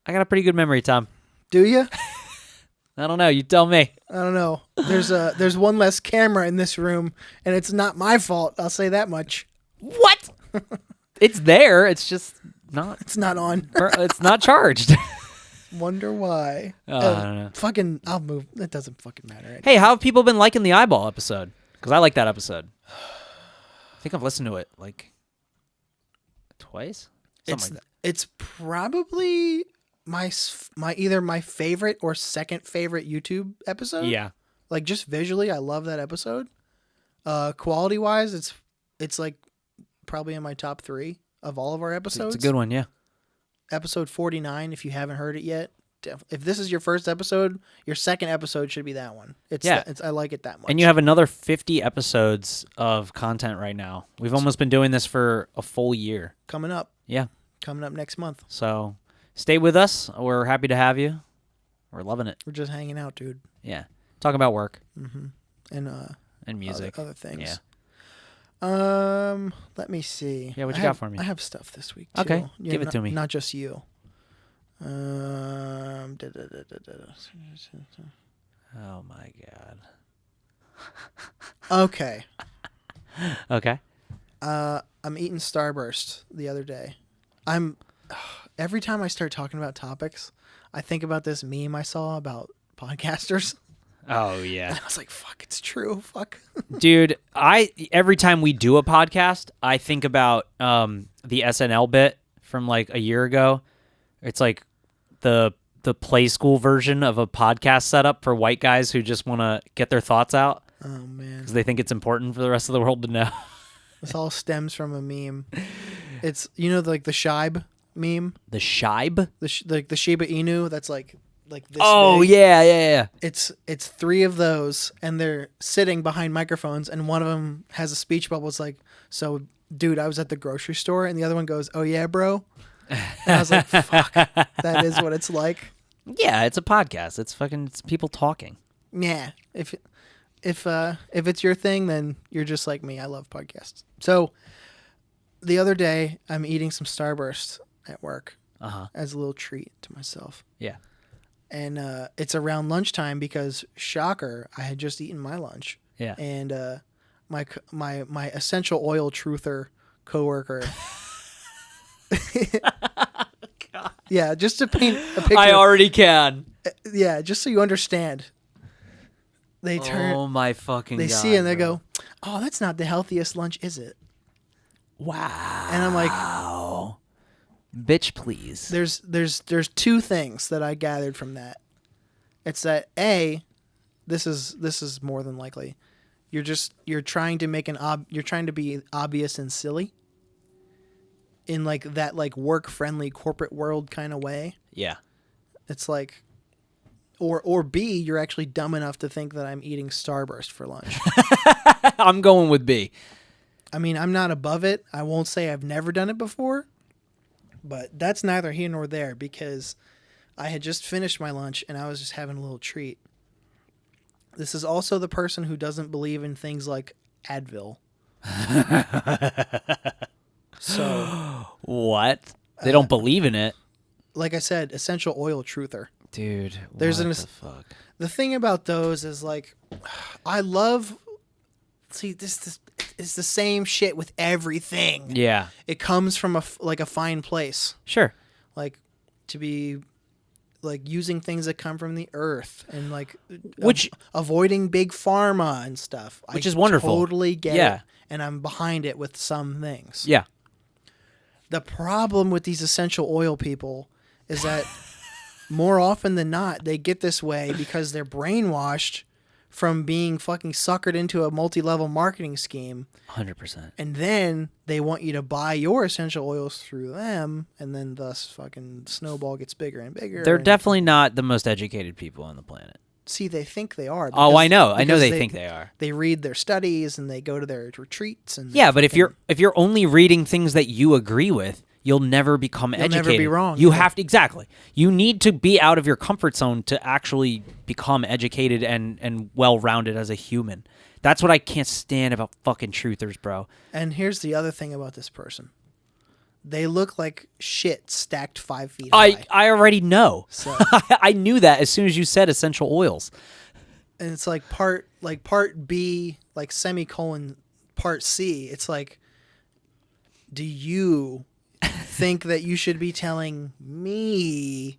I got a pretty good memory, Tom. Do you? I don't know. You tell me. I don't know. There's one less camera in this room, and it's not my fault. I'll say that much. What? It's there. It's just not. It's not on. It's not charged. Wonder why. I don't know. Fucking, I'll move. It doesn't fucking matter. Right? Hey, how have people been liking the eyeball episode? Because I like that episode. I think I've listened to it like twice. Something like that. It's probably my either my favorite or second favorite YouTube episode. Yeah. Like just visually, I love that episode. Quality wise, it's like probably in my top 3 of all of our episodes. It's a good one, yeah. Episode 49, if you haven't heard it yet. If this is your first episode, your second episode should be that one. I like it that much. And you have another 50 episodes of content right now. We've almost been doing this for a full year. coming up next month. So stay with us. We're happy to have you. We're loving it. We're just hanging out, dude. Yeah. Talking about work And music. other things. Yeah. Let me see. Yeah, what you I have- got for me? I have stuff this week too. Okay, Yeah, give it to me. Not just you. Oh my god. Okay. Okay. I'm eating Starburst the other day. Every time I start talking about topics, I think about this meme I saw about podcasters. Oh yeah. And I was like, fuck, it's true. Fuck. Dude, every time we do a podcast, I think about the SNL bit from like a year ago. It's like the play school version of a podcast setup for white guys who just want to get their thoughts out Oh, man. because they think it's important for the rest of the world to know. This all stems from a meme. It's, like the Shibe meme? The Shibe? Like the Shiba Inu that's like this Oh, big. yeah. It's 3 of those, and they're sitting behind microphones, and one of them has a speech bubble. It's like, so, dude, I was at the grocery store, and the other one goes, oh, yeah, bro? And I was like, fuck, that is what it's like. Yeah, it's a podcast. It's people talking. Yeah. If it's your thing, then you're just like me. I love podcasts. So the other day, I'm eating some Starburst at work as a little treat to myself. Yeah. And it's around lunchtime because, shocker, I had just eaten my lunch. Yeah. And my essential oil truther coworker. God. Yeah, just to paint a picture. I already can. Yeah, just so you understand. They turn. Oh my fucking They God, see it and they bro. go, "Oh, that's not the healthiest lunch, is it?" Wow. And I'm like, bitch, please. There's two things that I gathered from that. It's that this is more than likely, you're trying to make you're trying to be obvious and silly. In like that like work friendly corporate world kind of way. Yeah. It's like, or B, you're actually dumb enough to think that I'm eating Starburst for lunch. I'm going with B. I mean, I'm not above it. I won't say I've never done it before, but that's neither here nor there because I had just finished my lunch and I was just having a little treat. This is also the person who doesn't believe in things like Advil. So what? They don't believe in it. Like I said, essential oil truther. Dude, There's what an the fuck? The thing about those is like, I love. See, this is the same shit with everything. Yeah. It comes from a fine place. Sure. Like to be like using things that come from the earth and like Which avoiding big pharma and stuff. Which is wonderful. Totally get Yeah. it. And I'm behind it with some things. Yeah. The problem with these essential oil people is that more often than not, they get this way because they're brainwashed from being fucking suckered into a multi-level marketing scheme. 100%. And then they want you to buy your essential oils through them, and then thus fucking snowball gets bigger and bigger. They're and definitely not the most educated people on the planet. See, they think they are. Oh, I know. I know because they think they are. They read their studies and they go to their retreats and Yeah, but if you're only reading things that you agree with, you'll never become educated. never be wrong. You Yeah. have to exactly. You need to be out of your comfort zone to actually become educated and well-rounded as a human. That's what I can't stand about fucking truthers, bro. And here's the other thing about this person. They look like shit stacked 5 feet high. I already know. So, I knew that as soon as you said essential oils. and it's like part B, like semicolon part C. It's like, do you think that you should be telling me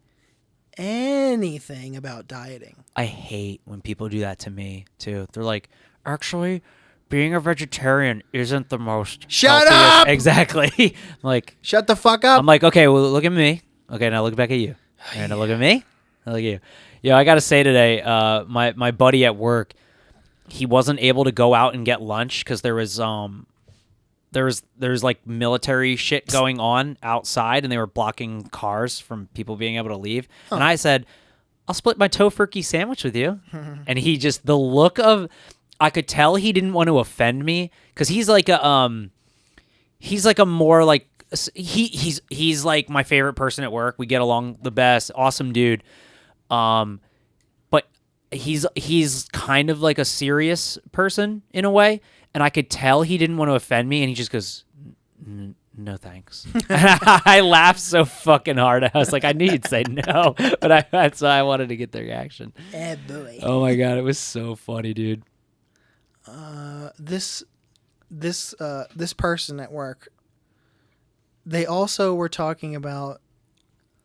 anything about dieting? I hate when people do that to me too. They're like, actually, being a vegetarian isn't the most Shut healthiest." up! Exactly. I'm like, Shut the fuck up. I'm like, okay, well, look at me. Okay, now look back at you. And now look at me. Now look at you. Yeah, I gotta say today, my buddy at work, he wasn't able to go out and get lunch because there's like military shit going on outside, and they were blocking cars from people being able to leave. And I said, I'll split my tofurkey sandwich with you. And he just, the look of, I could tell he didn't want to offend me because he's like a more like, he's like my favorite person at work. We get along the best. Awesome dude. But he's kind of like a serious person in a way. And I could tell he didn't want to offend me. And he just goes, no thanks. I laughed so fucking hard. I was like, I knew you'd say no. But that's why I wanted to get the reaction. Boy. Oh my God. It was so funny, dude. This person at work, they also were talking about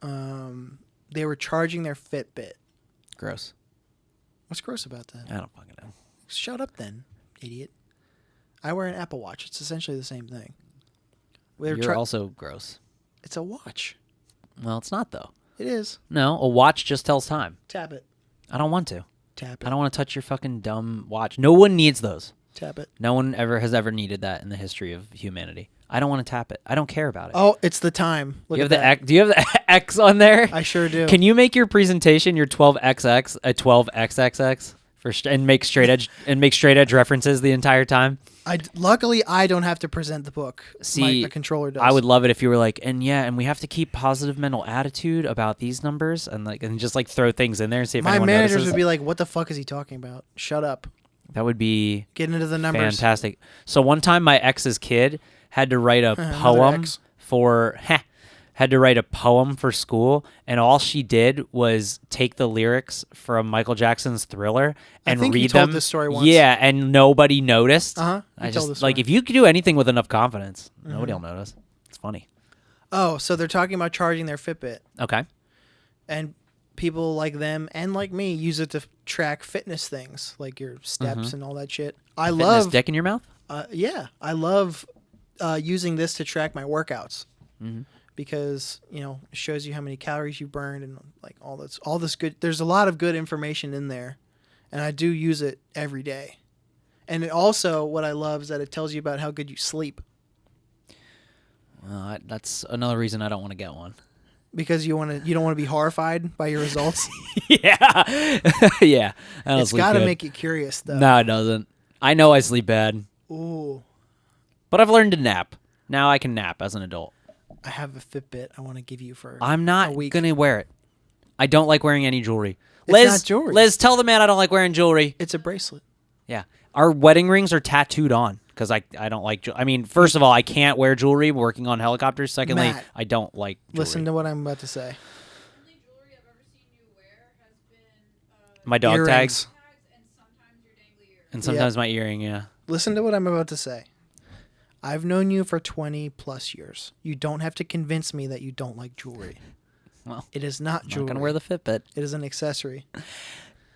they were charging their Fitbit. Gross. What's gross about that? I don't fucking know. Shut up then, idiot. I wear an Apple Watch. It's essentially the same thing. You're also gross. It's a watch. Well, it's not though. It is. No, a watch just tells time. Tap it. I don't want to. Tap it. I don't want to touch your fucking dumb watch. No one needs those. Tap it. No one has ever needed that in the history of humanity. I don't want to tap it. I don't care about it. Oh, it's the time. Look you have at the that. X, do you have the X on there? I sure do. Can you make your presentation your 12XX a 12XXX and make straight edge references the entire time. Luckily I don't have to present the book. See, the controller does. I would love it if you were like, and we have to keep positive mental attitude about these numbers, and just like throw things in there and see if my anyone managers notices. would be like, "What the fuck is he talking about? Shut up." That would be Get into the numbers. fantastic. So one time, my ex's kid had to write a Another poem ex. for school, and all she did was take the lyrics from Michael Jackson's Thriller and think read you told them. this story once. Yeah, and nobody noticed. You I told this just like story. if you could do anything with enough confidence, nobody will notice. It's funny. Oh, so they're talking about charging their Fitbit, Okay. and people like them and like me use it to track fitness things like your steps and all that shit. I Fitness love dick in your mouth. I love using this to track my workouts because it shows you how many calories you burned and like all this good. There's a lot of good information in there, and I do use it every day. And it also, what I love is that it tells you about how good you sleep Well, that's another reason I don't want to get one. because you don't want to be horrified by your results. Yeah, yeah. It's got to make you curious though. No, it doesn't. I know I sleep bad, Ooh, but I've learned to nap. Now I can nap as an adult. I have a Fitbit I want to give you for I'm a not week. gonna wear it. I don't like wearing any jewelry. It's Liz, not jewelry. Liz, tell the man I don't like wearing jewelry. It's a bracelet. Yeah, our wedding rings are tattooed on because I don't like. I mean, first of all, I can't wear jewelry working on helicopters. Secondly, Matt, I don't like jewelry. Listen to what I'm about to say. Only jewelry I've ever seen you wear has been my dog Earrings. tags tags and sometimes your dangly earrings. and sometimes my earring. Yeah. Listen to what I'm about to say. I've known you for 20 plus years. You don't have to convince me that you don't like jewelry. Well, It is not I'm jewelry. not gonna wear the Fitbit. It is an accessory.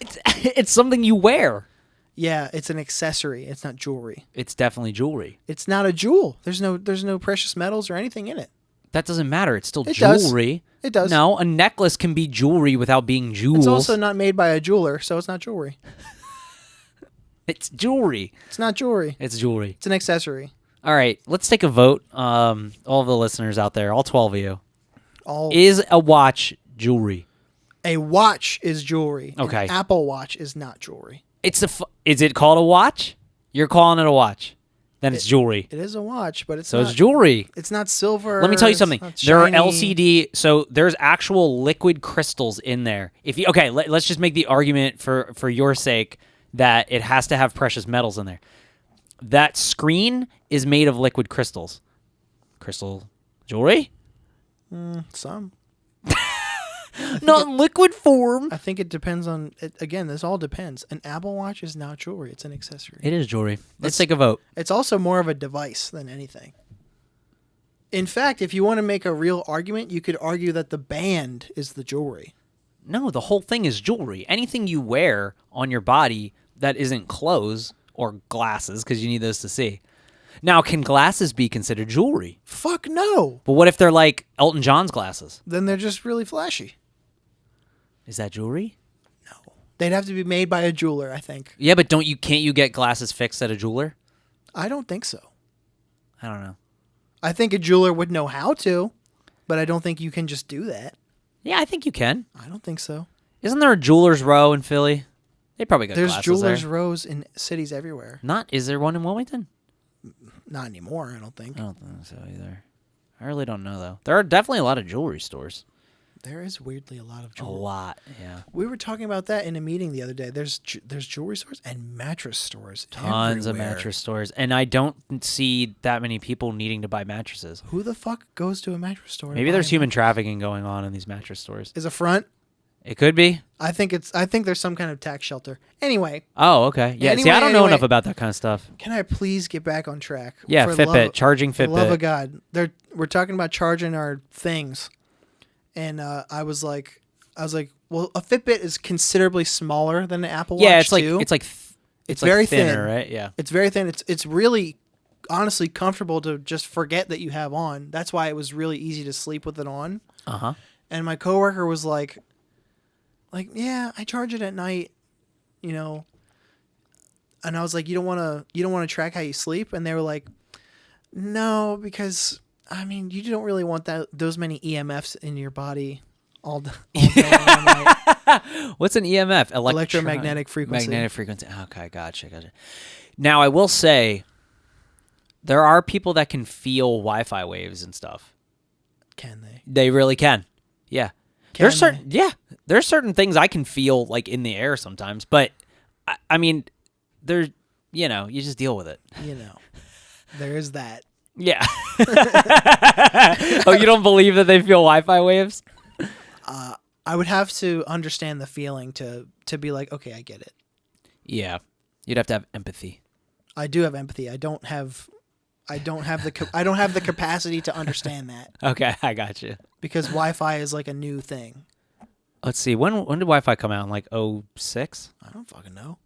It's something you wear. Yeah, it's an accessory. It's not jewelry. It's definitely jewelry. It's not a jewel. There's no precious metals or anything in it. That doesn't matter. It's still It does. jewelry. It does. No, a necklace can be jewelry without being jewels. It's also not made by a jeweler, so it's not jewelry. It's jewelry. It's not jewelry. It's jewelry. It's an accessory. All right, let's take a vote. All of the listeners out there, all 12 of you. All Is a watch jewelry? a watch is jewelry. Okay. An Apple Watch is not jewelry. Is it called a watch? You're calling it a watch. Then it's jewelry. It is a watch, but it's So not, it's jewelry. It's not silver. Let me tell you it's something. not There are shiny. LCD, so there's actual liquid crystals in there. Let's just make the argument for your sake that it has to have precious metals in there. That screen is made of liquid crystals. Crystal jewelry? Some. Not in liquid form. I think it depends on it. Again, this all depends. An Apple Watch is not jewelry. It's an accessory. It is jewelry. Let's It's- take a vote. It's also more of a device than anything. In fact, if you want to make a real argument, you could argue that the band is the jewelry. No, the whole thing is jewelry. Anything you wear on your body that isn't clothes or glasses, because you need those to see. Now, can glasses be considered jewelry? Fuck no. But what if they're like Elton John's glasses? Then they're just really flashy. Is that jewelry? They'd have to be made by a jeweler, I think. Yeah, but can't you get glasses fixed at a jeweler? I don't think so. I don't know. I think a jeweler would know how to, but I don't think you can just do that. Yeah, I think you can. I don't think so. Isn't there a jeweler's row in Philly? They probably got There's glasses jewelers' there. rows in cities everywhere. Is there one in Wilmington? Not anymore, I don't think. I don't think so either. I really don't know though. There are definitely a lot of jewelry stores. There is weirdly a lot of A jewelry. lot, yeah. We were talking about that in a meeting the other day. There's jewelry stores and mattress stores. Tons of everywhere. mattress stores, and I don't see that many people needing to buy mattresses. Who the fuck goes to a mattress store? to Maybe buy there's a human mattress? trafficking going on in these mattress stores. Is a front? It could be. I think there's some kind of tax shelter. Anyway, Oh, okay. Yeah. See, I don't know enough about that kind of stuff. can I please get back on track? Yeah, For Fitbit, charging For the love of Fitbit. God, we're talking about charging our things, and I was like, well, a Fitbit is considerably smaller than an Apple Watch. Yeah, it's like too. it's like It's like very thinner, thin. right? Yeah. It's very thin. It's really honestly comfortable to just forget that you have on. That's why it was really easy to sleep with it on. Uh huh. And my coworker was like, yeah, I charge it at night, And I was like, you don't want to track how you sleep? And they were like, no, because you don't really want those many EMFs in your body all day and all night. What's an EMF? Electromagnetic frequency. Magnetic frequency. Okay, gotcha. Now, I will say, there are people that can feel Wi-Fi waves and stuff. Can they? They really can. Yeah. Can There's certain things I can feel like in the air sometimes, but I mean, you just deal with it. There is that. Yeah. Oh, you don't believe that they feel Wi-Fi waves? I would have to understand the feeling to be like, okay, I get it. Yeah. You'd have to have empathy. I do have empathy. I don't have the capacity to understand that. Okay, I got you. Because Wi-Fi is like a new thing. Let's see. When did Wi-Fi come out? In like 06? I don't fucking know.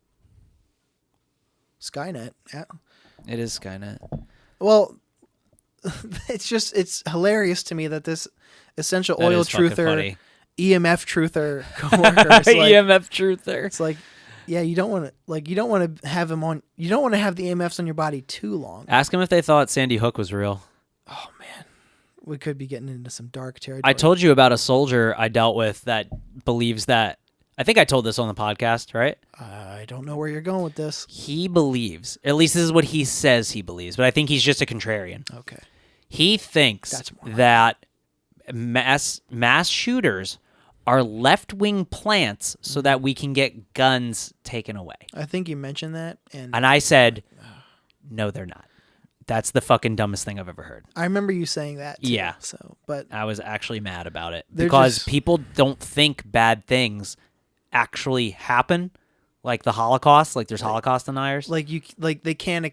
Skynet. Yeah. It is Skynet. Well, it's hilarious to me that this essential That oil is fucking truther, funny. EMF truther coworker is like, EMF truther. it's like, yeah, you don't want to have him on. You don't want to have the EMFs on your body too long. Ask them if they thought Sandy Hook was real. Oh man, we could be getting into some dark territory. I told you about a soldier I dealt with that believes that. I think I told this on the podcast, right? I don't know where you're going with this. He believes, at least this is what he says he believes, but I think he's just a contrarian. Okay. He thinks That's more that mass shooters are left-wing plants so that we can get guns taken away. I think you mentioned that, and And I said, no, they're not. That's the fucking dumbest thing I've ever heard. I remember you saying that too, Yeah. So, but I was actually mad about it They're because just- people don't think bad things actually happen, like the Holocaust. Like there's Holocaust deniers. they can't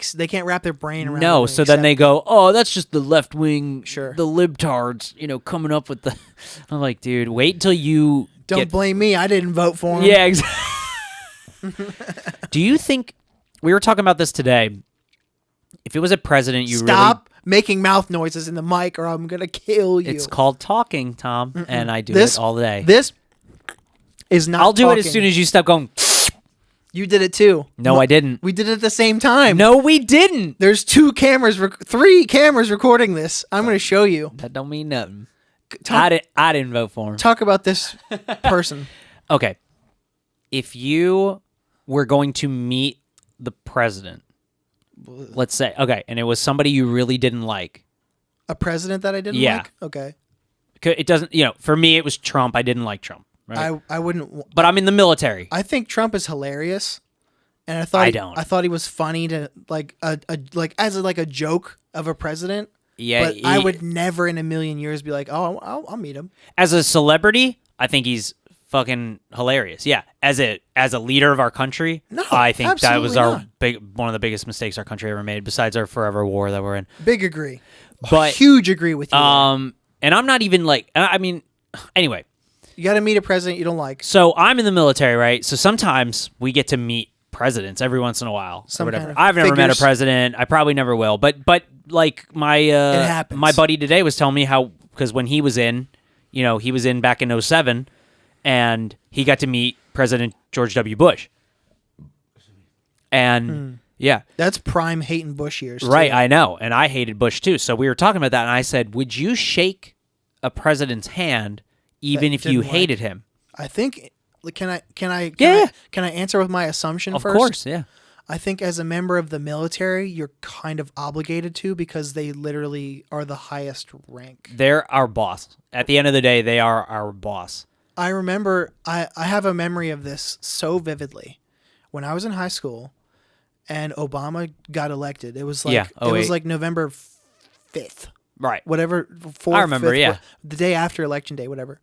wrap their brain around. No, it so then they go, "Oh, that's just the left wing, Sure. the libtards, coming up with the." I'm like, dude, wait until you don't blame me. I didn't vote for him. Yeah, exactly. Do you think we were talking about this today? If it was a president, you Stop making mouth noises in the mic, or I'm gonna kill you. It's called talking, Tom, and I do This- it all day. This is not. I'll do it talking. as soon as you stop going. You did it too. No, I didn't. We did it at the same time. No, we didn't. There's 3 cameras recording this. I'm going to show you. That don't mean nothing. Talk, I didn't vote for him. talk about this person. Okay. If you were going to meet the president, let's say, okay, and it was somebody you really didn't like. A president that I didn't Yeah. like? Okay. It doesn't, for me, it was Trump. I didn't like Trump. Right? I wouldn't. But I'm in the military. I think Trump is hilarious, and I thought don't. I thought he was funny to like as a joke of a president. Yeah. But I would never in a million years be like, oh, I'll meet him. As a celebrity, I think he's fucking hilarious. Yeah. As a leader of our country, No, I think that was absolutely one of the biggest mistakes our country ever made, besides our forever war that we're in. Big agree. But Huge agree with you. and I'm not even like, I mean, anyway. You got to meet a president you don't like. So I'm in the military, right? So sometimes we get to meet presidents every once in a while or Some whatever. kind of I've never met a figures. president. I probably never will. But like my happens. my buddy today was telling me how, because when he was in, he was in back in 07, and he got to meet President George W. Bush. And yeah. That's prime hating Bush years. Too. Right, I know. And I hated Bush too. So we were talking about that, and I said, would you shake a president's hand even That if you didn't hated him? I think. Can I Yeah. can I answer with my assumption Of first? course, yeah. I think as a member of the military, you're kind of obligated to, because they literally are the highest rank. They're our boss. At the end of the day, they are our boss. I remember I have a memory of this so vividly. When I was in high school and Obama got elected, it was like Yeah, it was 08. like November 5th. Right. Whatever, 4th, I remember, 5th, yeah. the day after election day, whatever.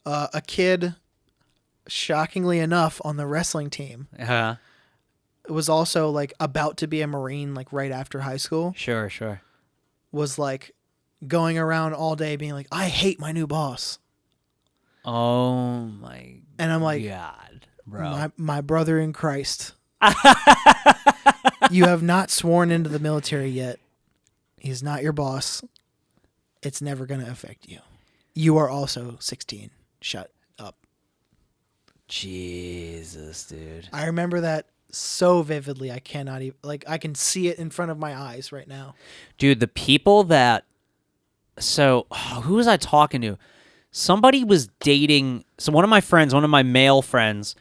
A kid, shockingly enough, on the wrestling team was also like about to be a Marine, like right after high school, Sure. was like going around all day being like, I hate my new boss. Oh my And I'm like, God, bro. my brother in Christ, you have not sworn into the military yet. He's not your boss. It's never going to affect you. You are also 16. Shut up. Jesus, dude. I remember that so vividly. I cannot even, I can see it in front of my eyes right now. Dude, the people that... So, who was I talking to? somebody was dating. So one of my male friends,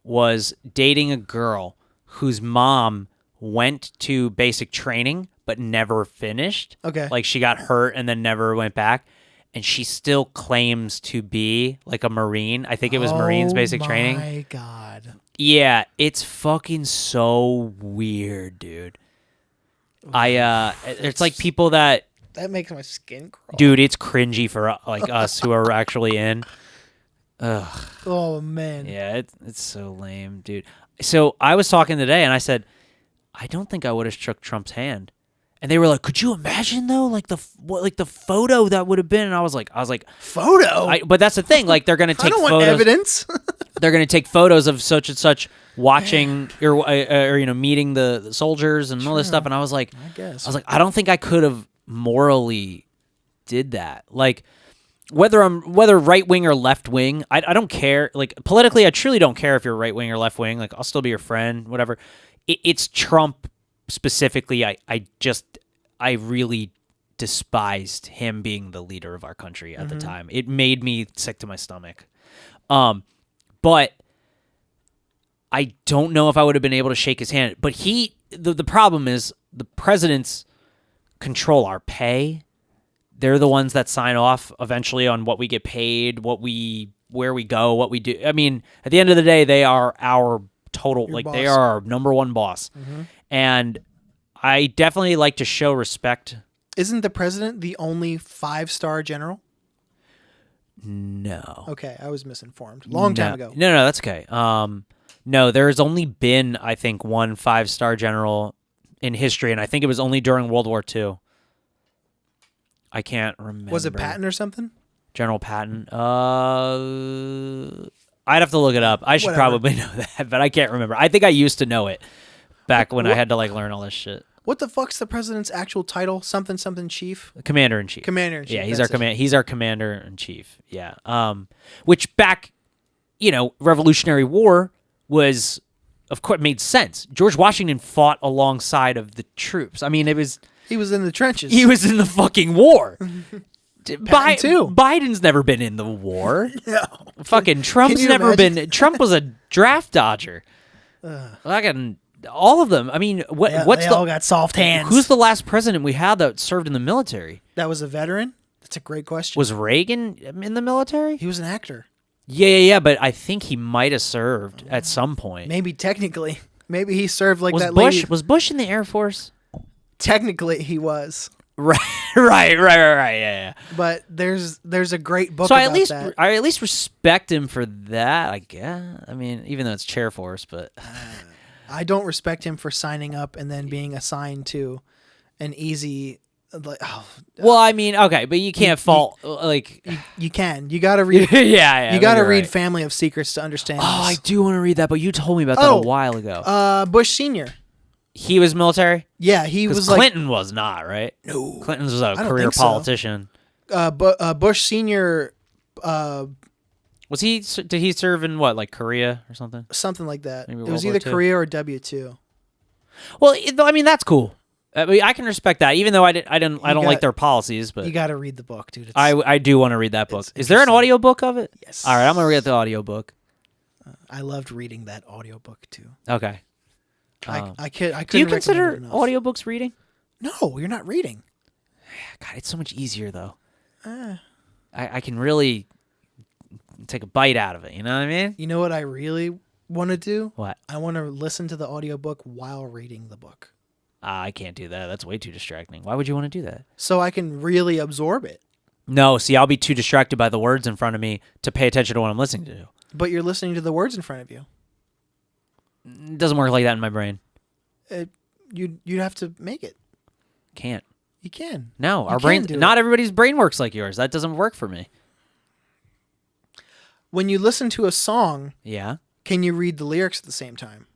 was dating a girl whose mom went to basic training but never finished. Okay. Like she got hurt and then never went back. And she still claims to be like a Marine. I think it was Marines basic training. Oh my God. Yeah, it's fucking so weird, dude. It's like people that, That makes my skin crawl. dude, it's cringy for like us who are actually in. Ugh. Oh man. Yeah, it's so lame, dude. So I was talking today, and I said, I don't think I would have shook Trump's hand, and they were like, "Could you imagine though, like the photo that would have been?" And I was like, Photo. but that's the thing, like they're gonna I take don't photos. want evidence. They're gonna take photos of such and such watching or meeting the soldiers and all this stuff, and I was like, I don't think I could have morally did that, like. Whether right wing or left wing, I don't care. Like politically, I truly don't care if you're right wing or left wing. Like I'll still be your friend, whatever. It's Trump specifically. I really despised him being the leader of our country at the time. It made me sick to my stomach. But I don't know if I would have been able to shake his hand. But the problem is the presidents control our pay. They're the ones that sign off eventually on what we get paid, where we go, what we do. I mean, at the end of the day, they are our total, they are our number one boss. And I definitely like to show respect. Isn't the president the only 5-star general? No. Okay, I was misinformed. Long time ago. No, that's okay. No, there's only been, I think, one 5-star general in history, and I think it was only during World War II. I can't remember. Was it Patton or something? General Patton? I'd have to look it up. I should probably know that, but I can't remember. I think I used to know it back when I had to like learn all this shit. What the fuck's the president's actual title? Something chief? Commander-in-Chief. Commander-in-chief. Yeah, he's our commander-in-chief. Yeah. Which back, Revolutionary War was, of course, made sense. George Washington fought alongside of the troops. I mean, He was in the trenches. he was in the fucking war. Patton too. Biden's never been in the war. No. Fucking Trump's never been. Trump was a draft dodger. Fucking all of them. I mean, what's they the? all got soft hands. Who's the last president we had that served in the military? That was a veteran? That's a great question. Was Reagan in the military? He was an actor. Yeah. But I think he might have served at some point. Maybe technically. Maybe he served like Was that Bush? lady. Was Bush in the Air Force? Technically, he was. Right. Yeah. But there's a great book So about that. I at least respect him for that. I guess. I mean, even though it's Chair Force, but I don't respect him for signing up and then being assigned to an easy. well, I mean, okay, but you can't fault like. You can. You got to read. Yeah. You got to you're read right. Family of Secrets to understand. Oh, I this. do want to read that, but you told me about that a while ago. Bush Senior. He was military. Yeah, he was like Clinton was not, right? No. Clinton was a don't career think so. politician. Bush Senior. Was he? Did he serve in what, like Korea or something? Something like that. Maybe It World was War either II? Korea or W2. Well, I mean that's cool. I mean, I can respect that, even though I don't like their policies. But You got to read the book, dude. It's, I do want to read that book. it's Is there an interesting. audiobook of it? Yes. All right, I'm gonna read the audiobook. I loved reading that audiobook too. Okay. I couldn't Do you recommend consider it enough. audiobooks reading? No, you're not reading. God, it's so much easier though. I can really take a bite out of it. You know what I mean? You know what I really want to do? What? I want to listen to the audiobook while reading the book. I can't do that. That's way too distracting. Why would you want to do that? So I can really absorb it. No, see, I'll be too distracted by the words in front of me to pay attention to what I'm listening to. But you're listening to the words in front of you. It doesn't work like that in my brain. You'd have to make it. Can't. You can. No, our can brain. do Not it. everybody's brain works like yours. That doesn't work for me. When you listen to a song, Yeah. can you read the lyrics at the same time?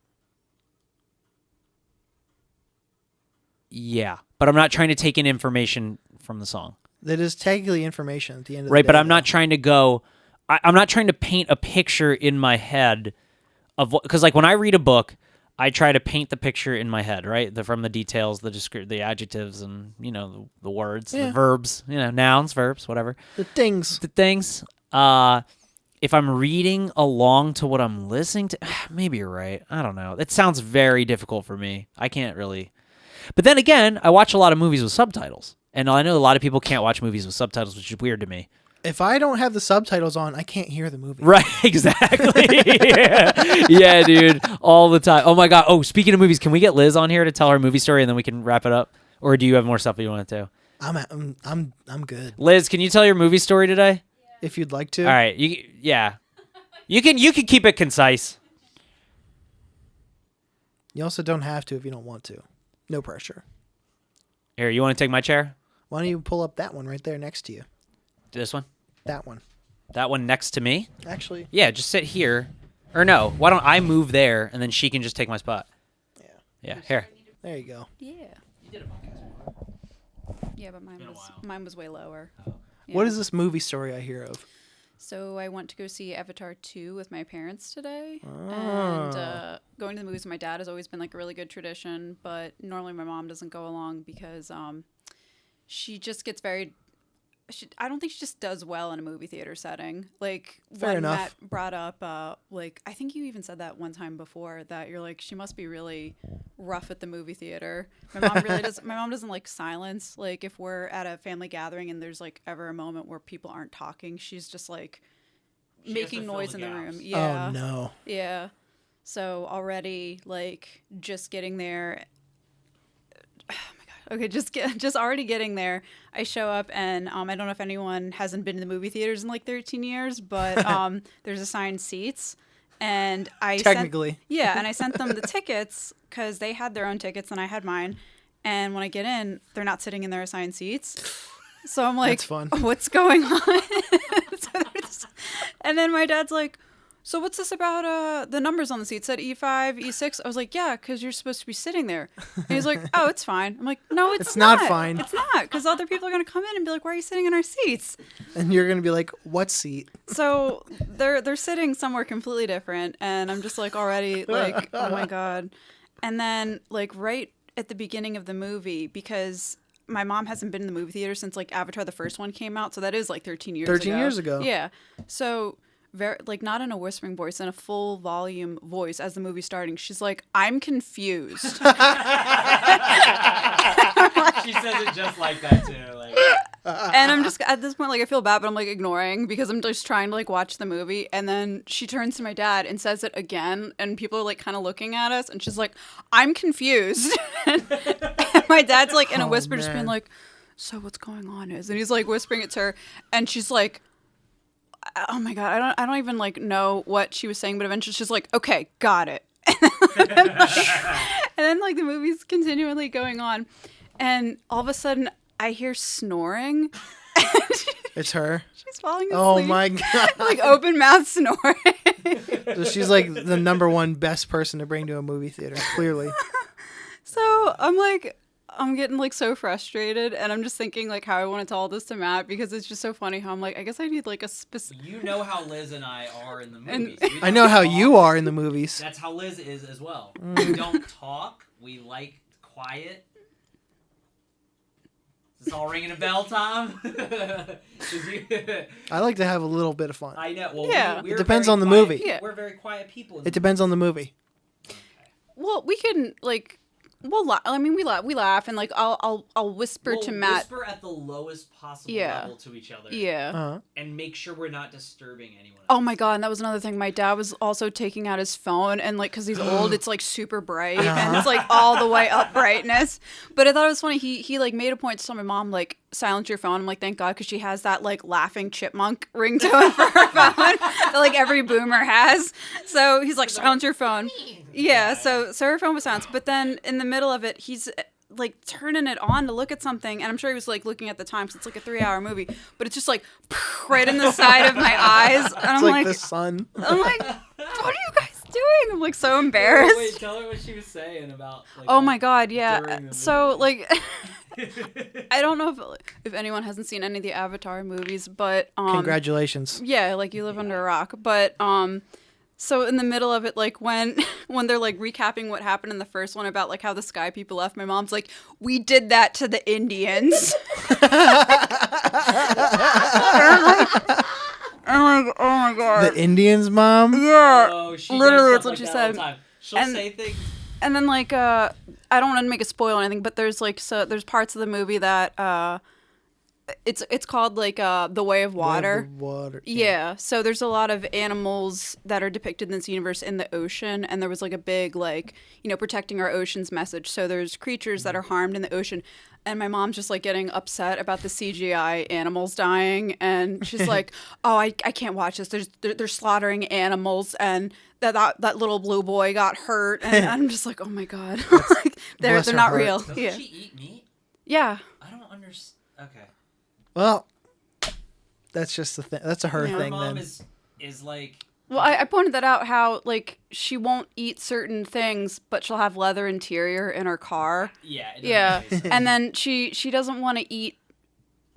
Yeah, but I'm not trying to take in information from the song. That is technically information at the end of the Right, day. but I'm not though. trying to go. I'm not trying to paint a picture in my head of what. Because like when I read a book, I try to paint the picture in my head, right? From the details, the adjectives, and the words, the verbs, nouns, verbs, whatever. The things. The things. If I'm reading along to what I'm listening to, maybe you're right. I don't know. It sounds very difficult for me. I can't really. But then again, I watch a lot of movies with subtitles, and I know a lot of people can't watch movies with subtitles, which is weird to me. If I don't have the subtitles on, I can't hear the movie. Right, exactly. Yeah, dude, all the time. Oh my god. Oh, speaking of movies, can we get Liz on here to tell her movie story and then we can wrap it up? Or do you have more stuff that you want to do? I'm good. Liz, can you tell your movie story today? If you'd like to. All right. You can keep it concise. You also don't have to if you don't want to. No pressure. Here, you want to take my chair? Why don't you pull up that one right there next to you? This one? That one. That one next to me? Actually. Yeah, just sit here. Or no, why don't I move there and then she can just take my spot? Yeah. Yeah, here. There you go. Yeah. You did a podcast. Yeah, but mine was way lower. Oh. Yeah. What is this movie story I hear of? So I went to go see Avatar 2 with my parents today. Oh. And going to the movies with my dad has always been like a really good tradition, but normally my mom doesn't go along because she just gets very... I don't think she just does well in a movie theater setting. Like, Fair when enough. Matt brought up, like, I think you even said that one time before, that you're like, she must be really rough at the movie theater. My mom really does. My mom doesn't like silence. Like, if we're at a family gathering and there's like ever a moment where people aren't talking, she's just like making noise in the room. Yeah. Oh no. Yeah. So already, like, just getting there. Okay, just already getting there. I show up and I don't know if anyone hasn't been to the movie theaters in like 13 years, but there's assigned seats, and I Technically. and I sent them the tickets because they had their own tickets and I had mine. And when I get in, they're not sitting in their assigned seats. So I'm like, That's fun. What's going on? And then my dad's like, so what's this about the numbers on the seat? It said E5, E6. I was like, yeah, because you're supposed to be sitting there. And he's like, oh, it's fine. I'm like, no, it's not fine. It's not, because other people are going to come in and be like, why are you sitting in our seats? And you're gonna be like, what seat? So they're sitting somewhere completely different, and I'm just like already like, oh my god. And then like right at the beginning of the movie, because my mom hasn't been in the movie theater since like Avatar the first one came out, so that is like 13 years ago. 13 years ago. Yeah. So very, like, not in a whispering voice, in a full volume voice as the movie's starting. She's like, I'm confused. She says it just like that too. Like. And I'm just at this point, like, I feel bad, but I'm like ignoring because I'm just trying to like watch the movie. And then she turns to my dad and says it again, and people are like kind of looking at us, and she's like, I'm confused. And my dad's like in a whisper, just being like, so what's going on is, and he's like whispering it to her, and she's like, oh my god, I don't even like know what she was saying, but eventually she's like, okay, got it. And then like the movie's continually going on, and all of a sudden I hear snoring. It's her. She's falling asleep. Oh my god. Like open mouth snoring. So she's like the number one best person to bring to a movie theater, clearly. So I'm getting like so frustrated, and I'm just thinking like how I want to tell this to Matt, because it's just so funny how I'm like, I guess I need like a specific. You know how Liz and I are in the movies. I know how you are in the movies. That's how Liz is as well. We don't talk. We like quiet. Is this all ringing a bell, Tom? I like to have a little bit of fun. I know. Well, Yeah. we're It depends very on the quiet movie. people. Yeah. We're very quiet people. It depends on the movie. Well, we can like, we laugh, and like I'll whisper We'll to Matt. whisper at the lowest possible Yeah. level to each other. Yeah. Uh-huh. And make sure we're not disturbing anyone. Oh my god, and that was another thing. My dad was also taking out his phone, and like, because he's old, it's like super bright, and it's like all the way up brightness. But I thought it was funny. He like made a point to tell my mom, like, silence your phone. I'm like, thank God, because she has that like laughing chipmunk ringtone for her phone that like every boomer has. So he's like, silence your phone. Yeah. So her phone was silenced, but then in the middle of it, he's like turning it on to look at something, and I'm sure he was like looking at the time, because it's like a 3-hour movie, but it's just like right in the side of my eyes, and It's like the sun. I'm like, what are you guys doing? I'm like so embarrassed. Wait, tell her what she was saying about. Like, Oh my god, during yeah. the So movie. like, I don't know if anyone hasn't seen any of the Avatar movies, but Congratulations. yeah, like you live under a rock, but So in the middle of it, like when they're like recapping what happened in the first one about like how the sky people left, my mom's like, "We did that to the Indians." I'm like, oh my god. The Indians, Mom? Yeah. Oh, she Literally, does that's stuff what like she that all the said. time. She'll And- say things. And then like I don't want to make a spoil or anything, but there's like there's parts of the movie that it's called like The Way of Water. Water. Yeah. So there's a lot of animals that are depicted in this universe in the ocean, and there was like a big like, you know, protecting our oceans message. So there's creatures that are harmed in the ocean. And my mom's just like getting upset about the CGI animals dying, and she's like, "Oh, I can't watch this. They're slaughtering animals, and that little blue boy got hurt." And I'm just like, "Oh my god, like, they're bless her not heart. real." Doesn't Yeah, she eat meat? yeah. I don't understand. Okay. Well, that's just the thing. That's a her Yeah. Her thing mom then. is like. Well, I pointed that out how like she won't eat certain things, but she'll have leather interior in her car. Yeah. It doesn't Yeah, make sense. and then she doesn't want to eat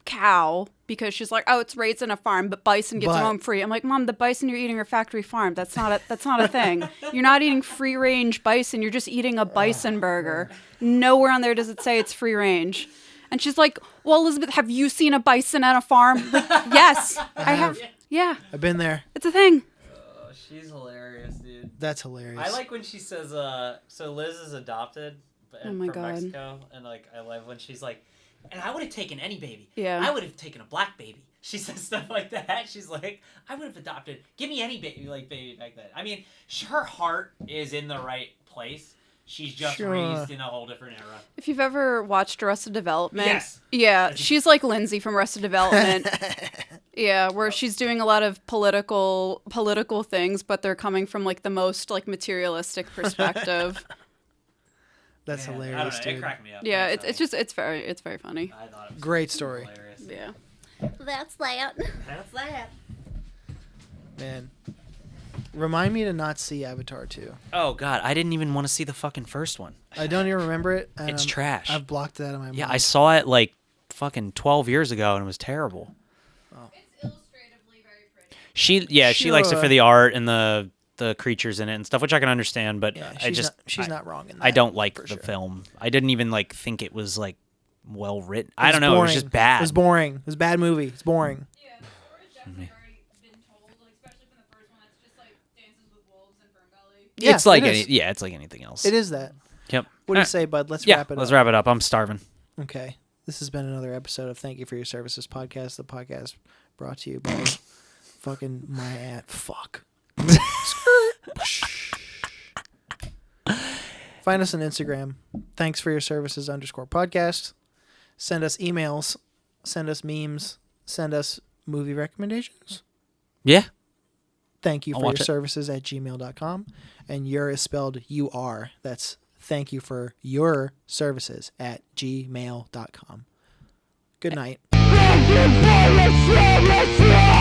cow because she's like, "Oh, it's raised in a farm, but bison gets But- roam free." I'm like, "Mom, the bison you're eating are factory farmed. That's not a thing. You're not eating free range bison. You're just eating a bison burger. Nowhere on there does it say it's free range." And she's like, "Well, Elizabeth, have you seen a bison at a farm?" Like, yes, I have. Yeah, I've been there. it's a thing. Oh, she's hilarious, dude. That's hilarious. I like when she says, so Liz is adopted Oh my from God. Mexico, and like I love when she's like, and I would have taken any baby. Yeah. I would have taken a black baby. She says stuff like that. She's like, I would have adopted. Give me any baby back then. I mean, her heart is in the right place. She's just Sure. raised in a whole different era. If you've ever watched Arrested Development, Yes. yeah, she's like Lindsay from Arrested Development. Yeah, where she's doing a lot of political things, but they're coming from like the most like materialistic perspective. That's Man, hilarious, I don't know, dude. it cracked me up. Yeah, That's it's very funny. I thought it was Great story. hilarious. Yeah. That's that. That's that. Man. Remind me to not see Avatar 2. Oh God, I didn't even want to see the fucking first one. I don't even remember it. and It's trash. I've blocked it out of my mind. Yeah, I saw it like fucking 12 years ago, and it was terrible. It's illustratively very pretty. She likes it Sure. for the art and the creatures in it and stuff, which I can understand. But Yeah, I just she's not wrong in that. I don't like for the sure. film. I didn't even like think it was like well written. It I was don't know. It was boring. just bad. It was boring. It was a bad movie. It's boring. Yeah, the story's definitely already been told, like, especially from the first one. It's just like Dances with Wolves and Ferngully. Yeah, it's like it is. it's like anything else. It is that. Yep. What do you say, bud? Let's Yeah, wrap it let's up. wrap it up. I'm starving. Okay. This has been another episode of Thank You for Your Services podcast. The podcast brought to you by fucking my ad. Fuck. Find us on Instagram. Thanks for your services _podcast. Send us emails. Send us memes. Send us movie recommendations. Yeah. Thank you I'll for your watch it. services at gmail.com. And your is spelled UR. That's thank you for your services at gmail.com. Good night. Thank you for your services.